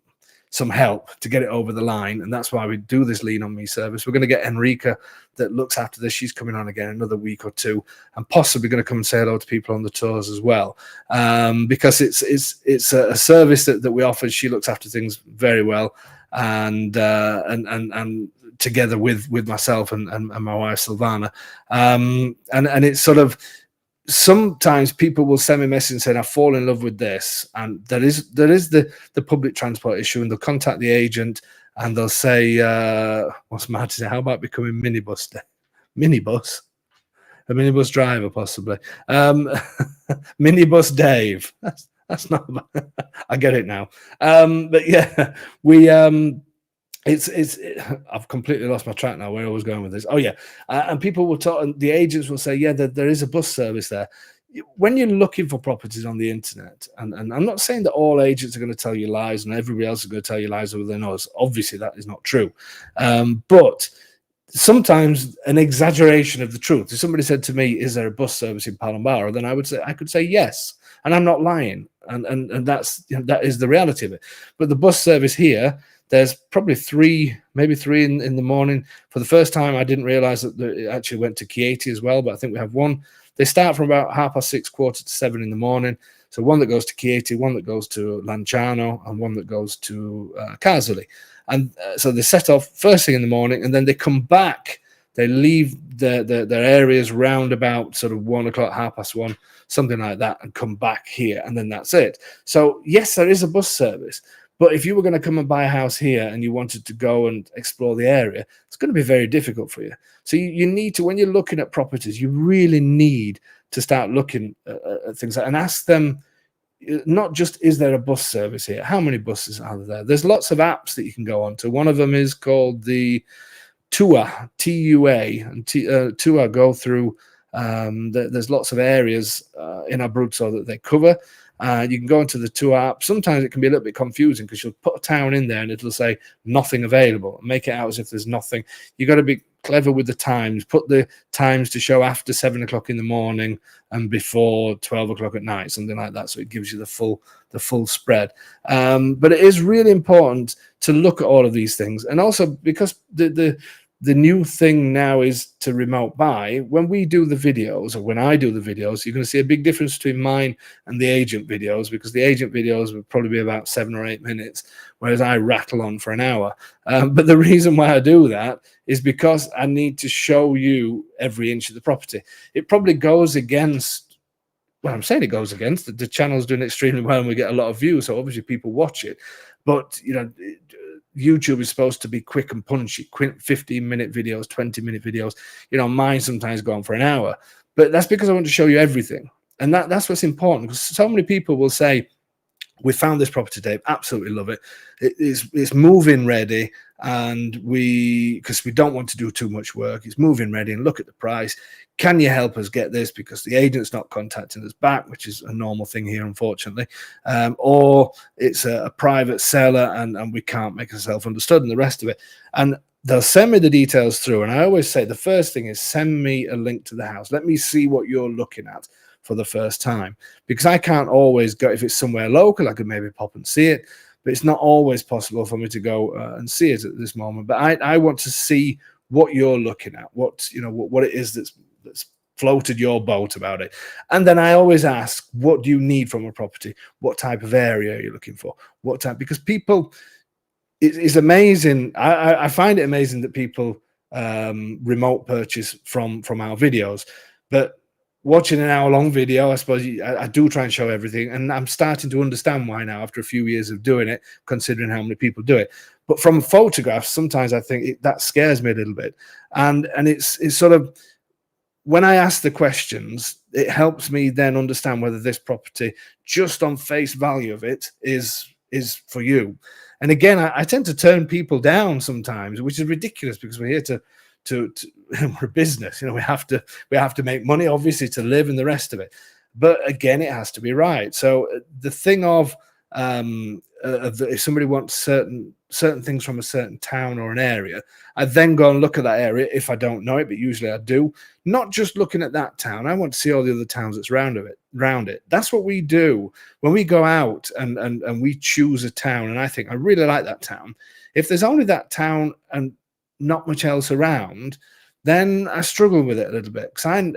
help to get it over the line. And that's why we do this Lean on Me service. We're going to get Enrica that looks after this. She's coming on again another week or two, and possibly going to come and say hello to people on the tours as well, because it's a service that we offer. She looks after things very well, and together with myself and my wife Silvana, and it's sort of, sometimes people will send me a message and say, I fall in love with this, and there is the public transport issue, and they'll contact the agent and they'll say, what's mad is, how about becoming a minibus driver, possibly. Minibus Dave. That's not I get it now. But yeah, we I've completely lost my track now where I was going with this. Oh yeah, and people will talk, and the agents will say, yeah, there is a bus service there. When you're looking for properties on the internet, and I'm not saying that all agents are going to tell you lies and everybody else is going to tell you lies other than us. Obviously that is not true, but sometimes an exaggeration of the truth. If somebody said to me, is there a bus service in Palombaro, then I could say yes, and I'm not lying, and that's, you know, that is the reality of it. But the bus service here, there's probably maybe three in the morning. For the first time, I didn't realize that it actually went to Chieti as well, but I think we have one. They start from about 6:30, 6:45 in the morning. So one that goes to Chieti, one that goes to Lanciano, and one that goes to Casoli. And so they set off first thing in the morning, and then they come back. They leave their areas round about sort of 1 o'clock, 1:30, something like that, and come back here, and then that's it. So yes, there is a bus service. But if you were going to come and buy a house here and you wanted to go and explore the area, it's going to be very difficult for you. So you need to, when you're looking at properties, you really need to start looking at things and ask them, not just, is there a bus service here? How many buses are there? There's lots of apps that you can go on to. One of them is called the Tua, T-U-A, and Tua go through, there's lots of areas in Abruzzo that they cover. You can go into the tour app. Sometimes it can be a little bit confusing because you'll put a town in there and it'll say nothing available, make it out as if there's nothing. You got to be clever with the times. Put the times to show after 7 o'clock in the morning and before 12 o'clock at night, something like that, so it gives you the full spread. But it is really important to look at all of these things, and also because the new thing now is to remote buy. When we do the videos, or when I do the videos, you're going to see a big difference between mine and the agent videos, because the agent videos would probably be about 7 or 8 minutes, whereas I rattle on for an hour. But the reason why I do that is because I need to show you every inch of the property. It probably goes against, well, I'm saying it goes against, the channel's doing extremely well and we get a lot of views, so obviously people watch it. But, you know, YouTube is supposed to be quick and punchy, quick 15-minute videos, 20-minute videos. You know, mine sometimes go on for an hour, but that's because I want to show you everything. And that's what's important, because so many people will say, We found this property, Dave. Absolutely love it. It's move-in ready, and because we don't want to do too much work, it's move-in ready. And look at the price. Can you help us get this? Because the agent's not contacting us back, which is a normal thing here, unfortunately. Or it's a private seller, and we can't make ourselves understood, and the rest of it. And they'll send me the details through. And I always say the first thing is send me a link to the house. Let me see what you're looking at for the first time, because I can't always go. If it's somewhere local, I could maybe pop and see it, but it's not always possible for me to go and see it at this moment. But I want to see what you're looking at, what it is that's floated your boat about it. And then I always ask, what do you need from a property? What type of area are you looking for? What type? Because people, it's amazing. I find it amazing that people remote purchase from our videos, but watching an hour-long video, I suppose I do try and show everything, and I'm starting to understand why now after a few years of doing it, considering how many people do it. But from photographs, sometimes I think that scares me a little bit, and it's sort of, when I ask the questions, it helps me then understand whether this property, just on face value of it, is for you. And again, I tend to turn people down sometimes, which is ridiculous, because we're here to we're a business. We have to make money, obviously, to live and the rest of it. But again, it has to be right. So the thing of if somebody wants certain things from a certain town or an area, I then go and look at that area if I don't know it, but usually I do. Not just looking at that town. I want to see all the other towns that's around it. That's what we do when we go out and we choose a town. And I think I really like that town. If there's only that town and not much else around, then I struggle with it a little bit. Because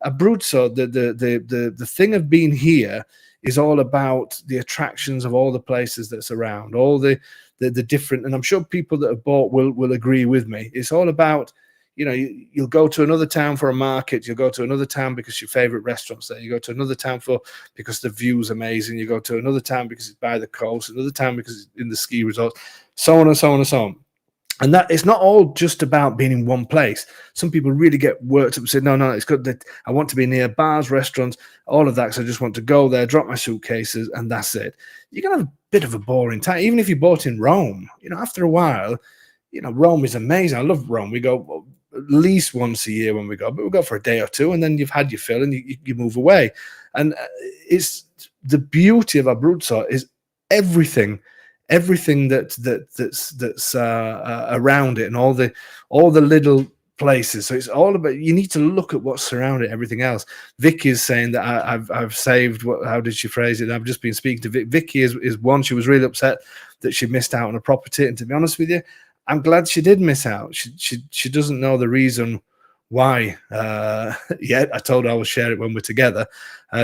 Abruzzo, the thing of being here is all about the attractions of all the places that's around, all the different, and I'm sure people that have bought will agree with me. It's all about, you'll go to another town for a market, you'll go to another town because your favorite restaurant's there, you go to another town because the view's amazing, you go to another town because it's by the coast, another town because it's in the ski resort, so on and so on and so on. And that it's not all just about being in one place. Some people really get worked up and say, no, it's good that I want to be near bars, restaurants, all of that. Because I just want to go there, drop my suitcases, and that's it. You're going to have a bit of a boring time. Even if you bought in Rome, after a while, Rome is amazing. I love Rome. We go at least once a year when we go, but we go for a day or two, and then you've had your fill and you move away. And it's the beauty of Abruzzo is everything that's around it, and all the little places. So it's all about, you need to look at what's surrounding everything else. Vicky is saying that I've saved how did she phrase it? I've just been speaking to Vicky is one. She was really upset that she missed out on a property, and to be honest with you, I'm glad she did miss out. She doesn't know the reason why yet. I told her I will share it when we're together.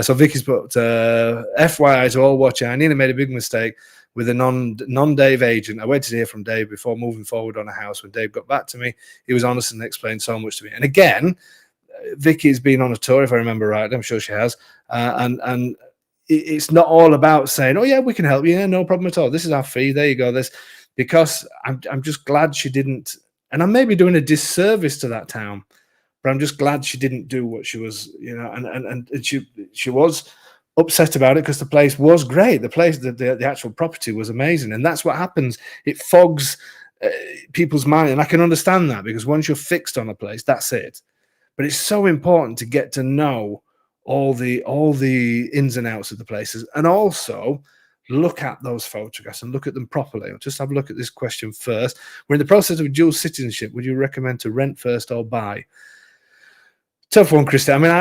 So Vicky's put FYI to all watching, I nearly made a big mistake with a non-Dave agent. I waited to hear from Dave before moving forward on a house. When Dave got back to me, he was honest and explained so much to me. And again, Vicky's been on a tour, if I remember right. I'm sure she has. And it's not all about saying, oh yeah, we can help you. Yeah, no problem at all. This is our fee. There you go. Because I'm just glad she didn't, and I may be doing a disservice to that town, but I'm just glad she didn't do what she was, and she was upset about it because the place was great. The place, the actual property was amazing. And that's what happens. It fogs people's mind. And I can understand that, because once you're fixed on a place, that's it. But it's so important to get to know all the ins and outs of the places, and also look at those photographs and look at them properly. I'll just have a look at this question first. We're in the process of dual citizenship. Would you recommend to rent first or buy? Tough one, Christy. I mean,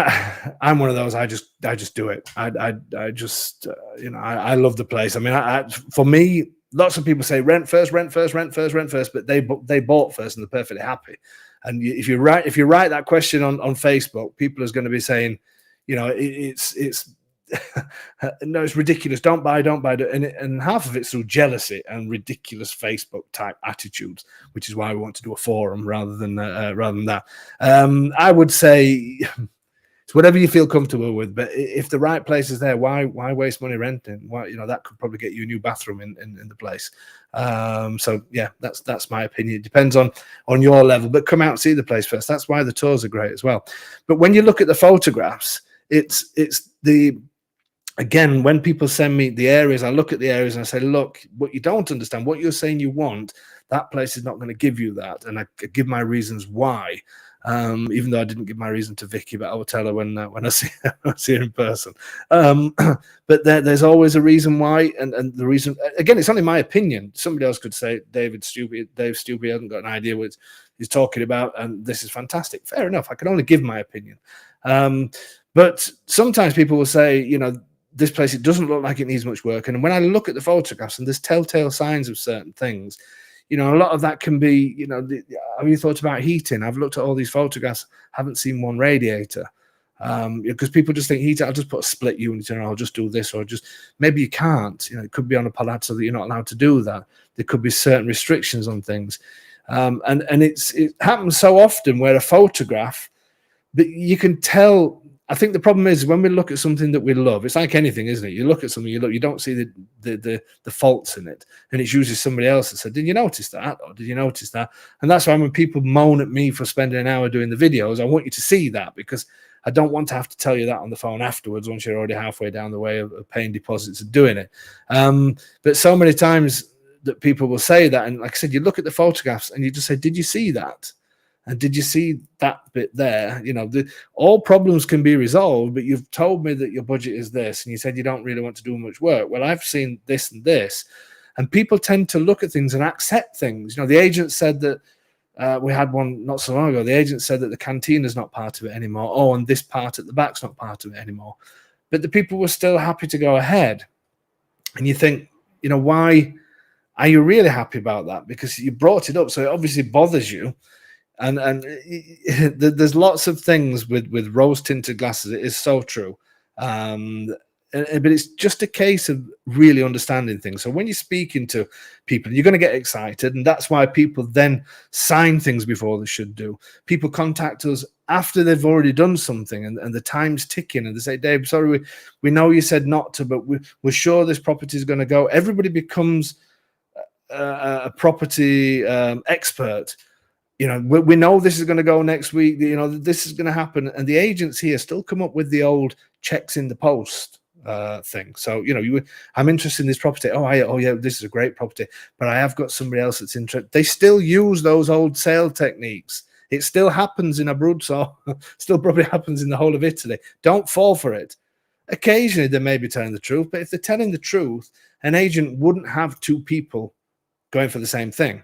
I'm one of those. I just do it. I just I love the place. I mean, for me, lots of people say rent first, but they bought first and they're perfectly happy. And if you write that question on Facebook, people are going to be saying, it's no, it's ridiculous. Don't buy. And half of it's through jealousy and ridiculous Facebook type attitudes, which is why we want to do a forum rather than that. I would say it's whatever you feel comfortable with. But if the right place is there, why waste money renting? Why, that could probably get you a new bathroom in the place. So yeah, that's my opinion. It depends on your level, but come out and see the place first. That's why the tours are great as well. But when you look at the photographs, it's again, when people send me the areas, I look at the areas and I say, look, what you don't understand, what you're saying you want, that place is not going to give you that. And I give my reasons why. Even though I didn't give my reason to Vicky, but I will tell her when I see her, in person. But there's always a reason why, and the reason, again, it's only my opinion. Somebody else could say Dave Stupid hasn't got an idea what he's talking about, and this is fantastic. Fair enough. I can only give my opinion. But sometimes people will say, you know, this place, it doesn't look like it needs much work. And when I look at the photographs and there's telltale signs of certain things, you know, a lot of that can be, you know, have you thought about heating? I've looked at all these photographs, haven't seen one radiator. Because people just think heating, I'll just put a split unit in, or I'll just do this, or just, maybe you can't. You know, it could be on a palazzo that you're not allowed to do that. There could be certain restrictions on things. And it happens so often where a photograph, that you can tell. I think the problem is when we look at something that we love, it's like anything, isn't it? You look at something you don't see the faults in it, and it's usually somebody else that said, "Did you notice that?" Or "Did you notice that?" And that's why when people moan at me for spending an hour doing the videos, I want you to see that, because I don't want to have to tell you that on the phone afterwards once you're already halfway down the way of paying deposits and doing it. But so many times that people will say that, and like I said, you look at the photographs and you just say, "Did you see that? And did you see that bit there?" You know, all problems can be resolved, but you've told me that your budget is this, and you said you don't really want to do much work. Well, I've seen this and this, and people tend to look at things and accept things. You know, the agent said that we had one not so long ago. The agent said that the canteen is not part of it anymore. Oh, and this part at the back's not part of it anymore. But the people were still happy to go ahead. And you think, you know, why are you really happy about that? Because you brought it up, so it obviously bothers you. And there's lots of things with rose tinted glasses. It is so true. But it's just a case of really understanding things. So when you're speaking to people, you're going to get excited, and that's why people then sign things before they should do. People contact us after they've already done something, and the time's ticking, and they say, "Dave, sorry, we know you said not to, but we're sure this property is going to go." Everybody becomes a property expert. You know, we know this is going to go next week. You know, this is going to happen. And the agents here still come up with the old checks in the post thing. So, you know, I'm interested in this property. Oh, yeah, this is a great property, but I have got somebody else that's interested. They still use those old sale techniques. It still happens in Abruzzo, still probably happens in the whole of Italy. Don't fall for it. Occasionally, they may be telling the truth, but if they're telling the truth, an agent wouldn't have two people going for the same thing.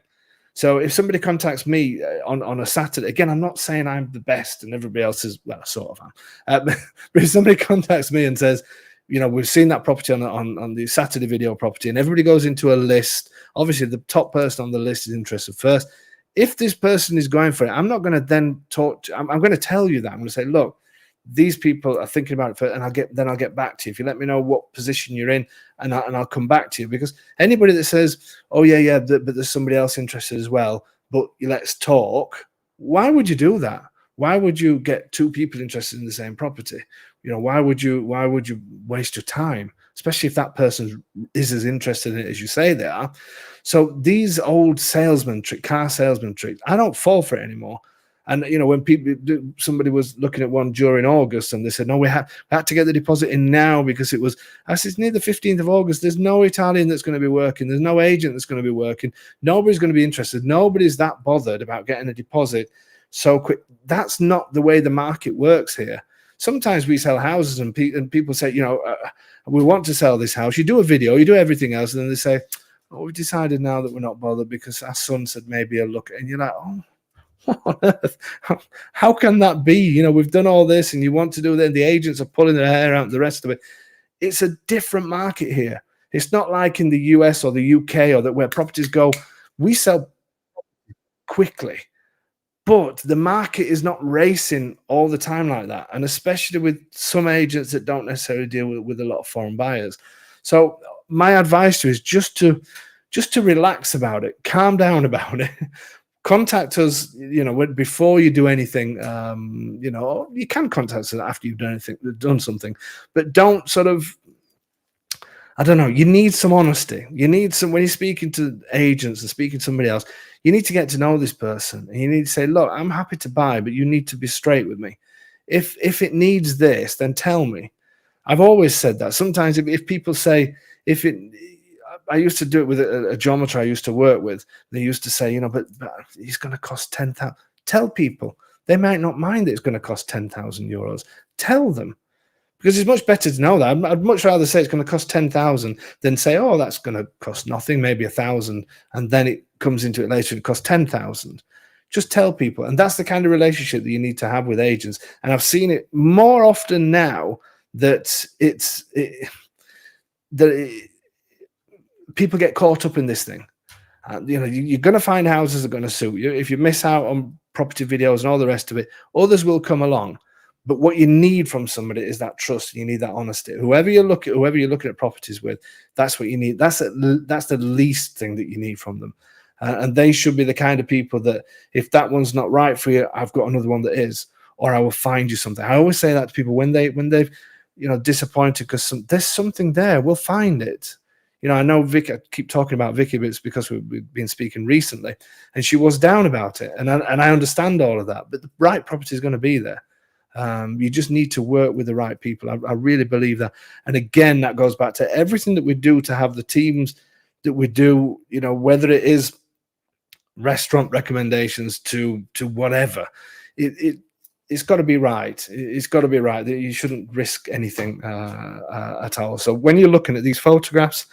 So if somebody contacts me on a Saturday, again, I'm not saying I'm the best and everybody else is, well, I sort of am. But if somebody contacts me and says, you know, we've seen that property on the Saturday video property, and everybody goes into a list, obviously the top person on the list is interested first. If this person is going for it, I'm not going to then talk to, I'm going to tell you that. I'm going to say, look, these people are thinking about it first, and I'll get back to you. If you let me know what position you're in, and I'll come back to you. Because anybody that says, "Oh yeah, but there's somebody else interested as well, but let's talk," why would you do that? Why would you get two people interested in the same property? You know, why would you waste your time, especially if that person is as interested in it as you say they are? So these old car salesman tricks, I don't fall for it anymore. And you know, when somebody was looking at one during August, and they said, "No, we had to get the deposit in now because it was." I said, "It's near the 15th of August. There's no Italian that's going to be working. There's no agent that's going to be working. Nobody's going to be interested. Nobody's that bothered about getting a deposit so quick." That's not the way the market works here. Sometimes we sell houses, and people say, you know, "We want to sell this house." You do a video, you do everything else, and then they say, "Oh, we've decided now that we're not bothered because our son said maybe a look." And you're like, "Oh, what on earth? How can that be? You know, we've done all this and you want to do that, and the agents are pulling their hair out and the rest of it." It's a different market here. It's not like in the US or the UK or that where properties go. We sell quickly, but the market is not racing all the time like that. And especially with some agents that don't necessarily deal with a lot of foreign buyers. So my advice to you is just to relax about it, calm down about it. Contact us, you know, before you do anything. You know, you can contact us after you've done something, but don't sort of, I don't know. You need some honesty. You need some, when you're speaking to agents and speaking to somebody else, you need to get to know this person, and you need to say, "Look, I'm happy to buy, but you need to be straight with me. If it needs this, then tell me." I've always said that. Sometimes if people say, I used to do it with a geometer I used to work with. They used to say, but he's going to cost 10,000. Tell people. They might not mind that it's going to cost 10,000 euros. Tell them. Because it's much better to know that. I'd much rather say it's going to cost 10,000 than say, oh, that's going to cost nothing, maybe 1,000, and then it comes into it later, it costs 10,000. Just tell people. And that's the kind of relationship that you need to have with agents. And I've seen it more often now that people get caught up in this thing. You're going to find houses that are going to suit you. If you miss out on property videos and all the rest of it, others will come along. But what you need from somebody is that trust. You need that honesty. Whoever you're looking at properties with, that's what you need. That's the least thing that you need from them. And they should be the kind of people that if that one's not right for you, I've got another one that is, or I will find you something. I always say that to people when they've disappointed because there's something there. We'll find it. I know Vicky. I keep talking about Vicky, but it's because we've been speaking recently, and she was down about it, and I understand all of that. But the right property is going to be there. You just need to work with the right people. I really believe that. And again, that goes back to everything that we do to have the teams that we do, whether it is restaurant recommendations to whatever, it's got to be right. It's got to be right. You shouldn't risk anything at all. So when you're looking at these photographs,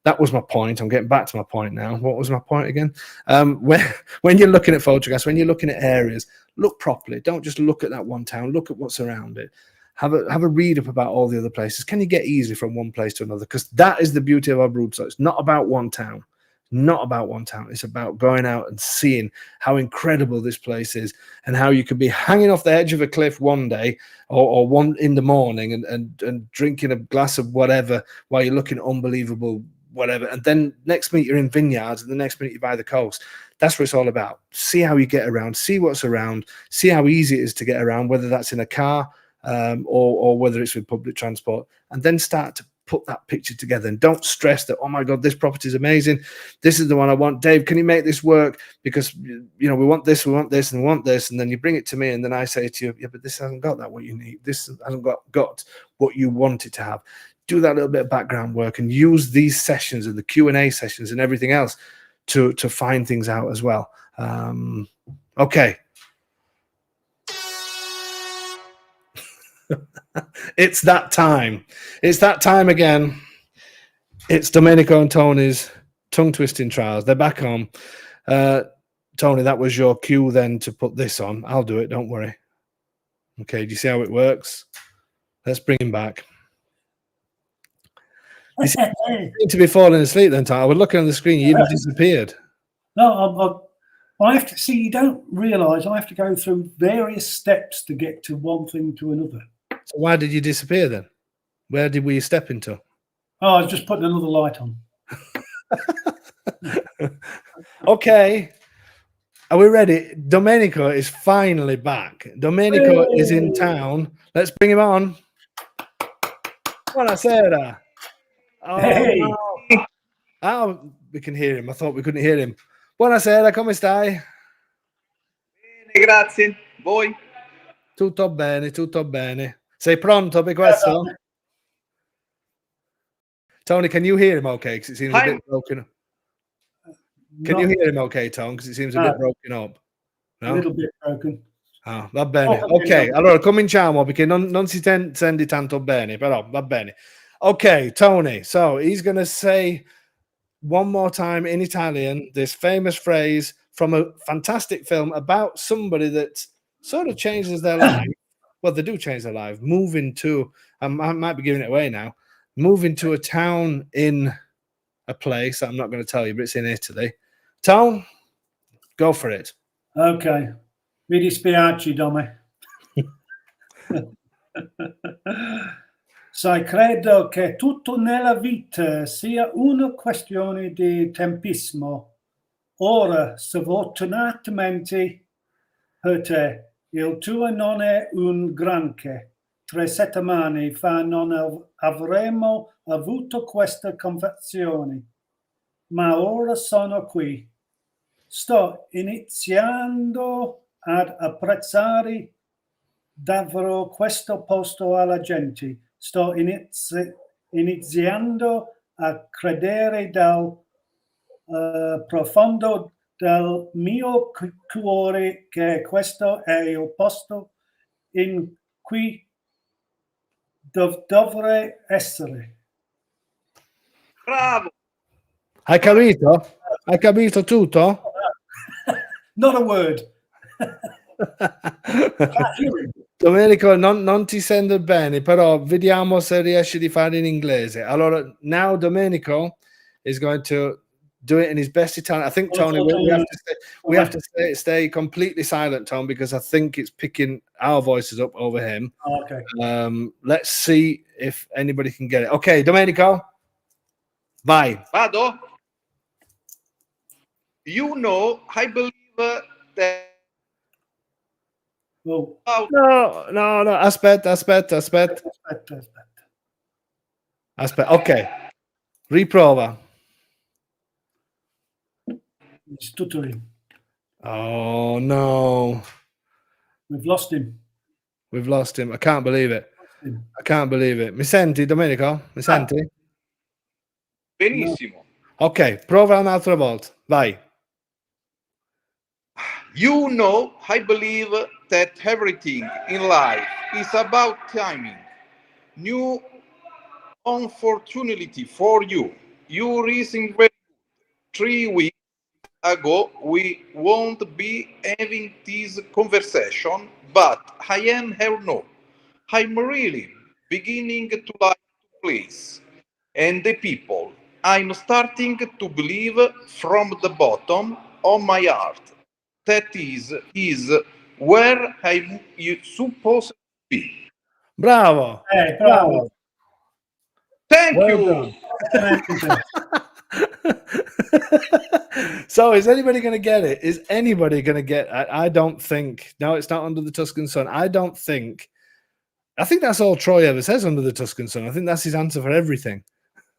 that was my point. I'm getting back to my point now. What was my point again? When you're looking at photographs, when you're looking at areas, look properly. Don't just look at that one town. Look at what's around it. Have a read up about all the other places. Can you get easily from one place to another? Because that is the beauty of Abruzzo. It's not about one town. Not about one town. It's about going out and seeing how incredible this place is and how you could be hanging off the edge of a cliff one day or one in the morning and drinking a glass of whatever while you're looking at unbelievable whatever. And then next minute you're in vineyards and the next minute you're by the coast. That's what it's all about. See how you get around, see what's around, see how easy it is to get around, whether that's in a car or whether it's with public transport, and then start to put that picture together. And don't stress that, oh my God, this property is amazing. This is the one I want. Dave, can you make this work? Because, we want this, and we want this. And then you bring it to me. And then I say to you, yeah, but this hasn't got that, what you need. This hasn't got what you want it to have. Do that little bit of background work and use these sessions and the Q&A sessions and everything else to find things out as well. Okay. It's that time. It's that time again. It's Domenico and Tony's tongue twisting trials. They're back on. Tony, that was your cue then to put this on. I'll do it. Don't worry. Okay. Do you see how it works? Let's bring him back. You seem to be falling asleep then, Tony. I was looking on the screen. You even disappeared. No, I have to see. You don't realise I have to go through various steps to get to one thing to another. So why did you disappear then? Where were you step into? Oh, I was just putting another light on. Okay. Are we ready? Domenico is finally back. Domenico is in town. Let's bring him on. Buonasera. Oh, Hey. no. Oh, we can hear him. I thought we couldn't hear him. Buonasera, come stai? Bene, grazie. Voi? Tutto bene, tutto bene. Sei pronto per questo? Tony, can you hear him okay? Because it seems a bit broken. Can you hear him okay, Tom? Because it seems a bit broken up. No? A little bit broken. Ah, va bene. Ok, allora cominciamo perché non si sente tanto bene, però va bene. Okay, Tony. So he's going to say one more time in Italian this famous phrase from a fantastic film about somebody that sort of changes their life. Well, they do change their life. Moving to, I might be giving it away now, moving to a town in a place that I'm not going to tell you, but it's in Italy. Tom, go for it. Okay. Mi dispiace, Domi. Sai, credo che tutto nella vita sia una questione di tempismo. Ora, sfortunatamente per te, il tuo non è un granché. 3 settimane fa non avremmo avuto questa conversazione, ma ora sono qui. Sto iniziando ad apprezzare davvero questo posto alla gente. sto iniziando a credere dal profondo del mio cuore che questo è il posto in cui dovrei essere. Bravo. Hai capito? Hai capito tutto? Not a word. Domenico, non ti sento bene, però vediamo se riesci di fare in inglese. Allora, now Domenico is going to do it in his best Italian. I think, Tony, we have to stay completely silent, Tony, because I think it's picking our voices up over him. Okay. Let's see if anybody can get it. Okay, Domenico, vai. Vado? You know, I believe that. Oh. No, aspetta. Aspetta. Ok, riprova. Stuttering. Oh, no. We've lost him. We've lost him. I can't believe it. I can't believe it. Mi senti, Domenico? Mi senti? Benissimo. Ok, prova un'altra volta. Vai. You know, I believe that everything in life is about timing. New, unfortunately for you, you reason very good. 3 weeks ago, we won't be having this conversation, but I am here now. I'm really beginning to like the place and the people. I'm starting to believe from the bottom of my heart that is where I'm supposed to be. Bravo. Bravo. Thank Well you. done. So is anybody going to get it? Is anybody going to get I don't think. No, it's not Under the Tuscan Sun. I think that's all Troy ever says, Under the Tuscan Sun. I think that's his answer for everything.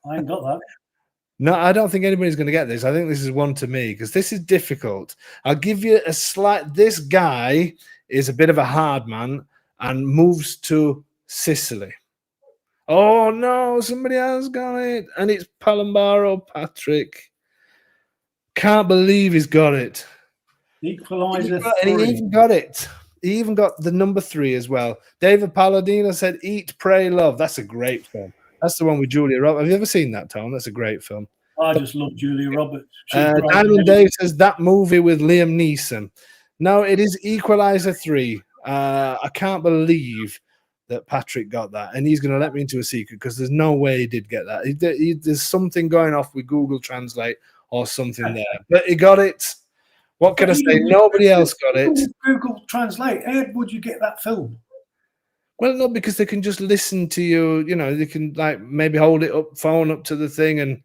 I ain't got that. No, I don't think anybody's going to get this. I think this is one to me because this is difficult. I'll give you a slight. This guy is a bit of a hard man and moves to Sicily. Oh no, somebody else got it. And it's Palambaro Patrick. Can't believe he's got it. Equalizer And he 3. even got it. He even got the number 3 as well. David Palladino said, Eat, Pray, Love. That's a great film. That's the one with Julia Roberts. Have you ever seen that, Tom? That's a great film. I just love Julia Roberts. Diamond Dave says that movie with Liam Neeson. No, it is Equalizer 3. I can't believe that Patrick got that, and he's going to let me into a secret because there's no way he did get that. There's something going off with Google Translate or something there, but he got it. What can I say? Nobody else got it. Google Translate. How would you get that film? Well, no, because they can just listen to you. You know, they can like maybe hold it up, phone up to the thing, and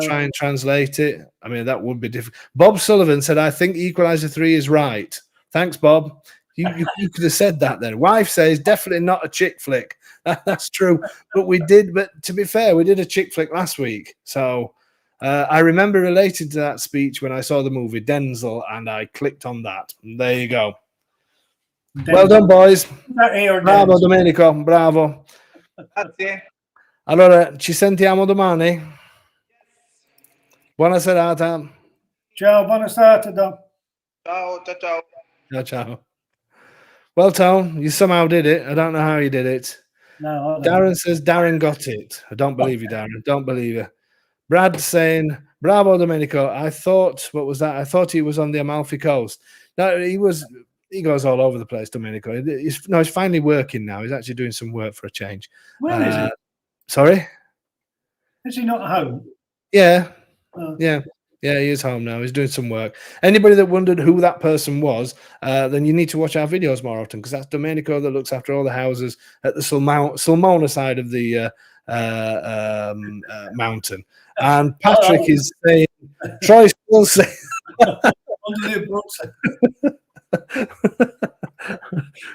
try and translate it. I mean, that would be difficult. Bob Sullivan said, "I think Equalizer 3 is right." Thanks, Bob. You could have said that then. Wife says definitely not a chick flick. That's true, but we did. But to be fair, we did a chick flick last week, so. I remember relating to that speech when I saw the movie Denzel, and I clicked on that. And there you go. Denzel. Well done, boys. Bravo, Domenico. Bravo. Grazie. Allora, ci sentiamo domani. Buona serata. Ciao, buona serata. Ciao, ciao, ciao. Ciao, ciao. Well, Tom, you somehow did it. I don't know how you did it. No, I don't. Darren says Darren got it. I don't believe you, Darren. Don't believe you. Brad saying, bravo, Domenico. I thought, what was that? I thought he was on the Amalfi Coast. No, he goes all over the place, Domenico. He's finally working now. He's actually doing some work for a change. Where is he? Sorry? Is he not home? Yeah. Yeah, he is home now. He's doing some work. Anybody that wondered who that person was, then you need to watch our videos more often because that's Domenico that looks after all the houses at the Sulmona side of the mountain. And Patrick is saying, Troy still saying,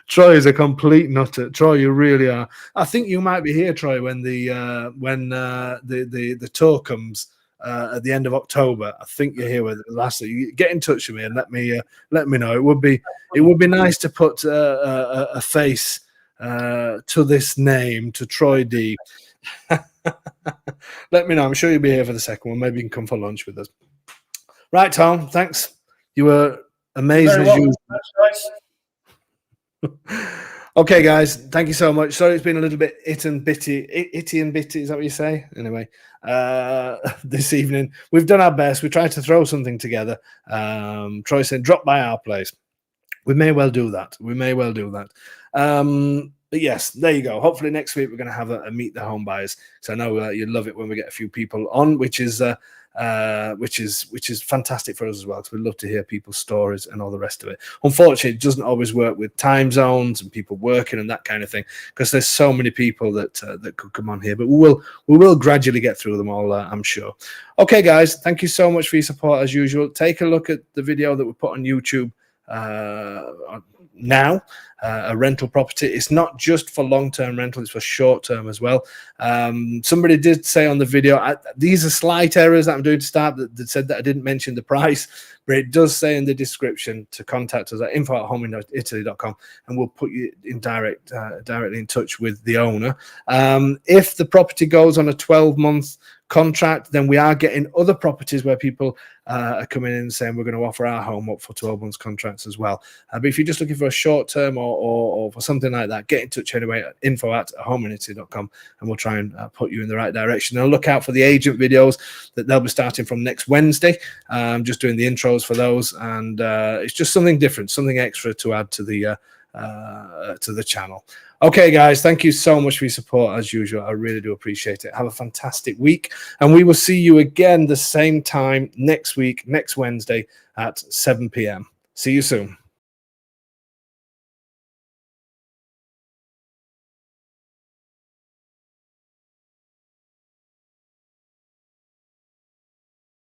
Troy is a complete nutter. Troy, you really are. I think you might be here, Troy, when the tour comes at the end of October. I think you're here with it. Lastly, you get in touch with me and let me know. It would be nice to put a face to this name, to Troy D. Let me know. I'm sure you'll be here for the second one. Maybe you can come for lunch with us. Right, Tom. Thanks. You were amazing as usual. That's nice. Okay, guys. Thank you so much. Sorry, it's been a little bit itty and bitty. Is that what you say? Anyway, this evening we've done our best. We tried to throw something together. Troy said, "Drop by our place." We may well do that. But yes, there you go. Hopefully next week we're going to have a meet the home buyers. So I know you love it when we get a few people on, which is fantastic for us as well, because we love to hear people's stories and all the rest of it. Unfortunately, it doesn't always work with time zones and people working and that kind of thing, because there's so many people that could come on here. But we will gradually get through them all, I'm sure. Okay, guys, thank you so much for your support as usual. Take a look at the video that we put on YouTube now. A rental property. It's not just for long-term rental, it's for short-term as well. Somebody did say on the video, these are slight errors that I'm doing to start, that said that I didn't mention the price, but it does say in the description to contact us at info@homebuyers.com, and we'll put you in directly in touch with the owner. If the property goes on a 12-month contract, then we are getting other properties where people are coming in and saying we're going to offer our home up for 12 months contracts as well. But if you're just looking for a short term or for something like that, get in touch anyway at info@homebuyers.com, and we'll try and put you in the right direction. And look out for the agent videos that they'll be starting from next Wednesday. Just doing the intros for those, and it's just something different, something extra to add to the channel. Okay, guys, thank you so much for your support as usual. I really do appreciate it. Have a fantastic week, and we will see you again the same time next week, next Wednesday at 7 p.m. See you soon.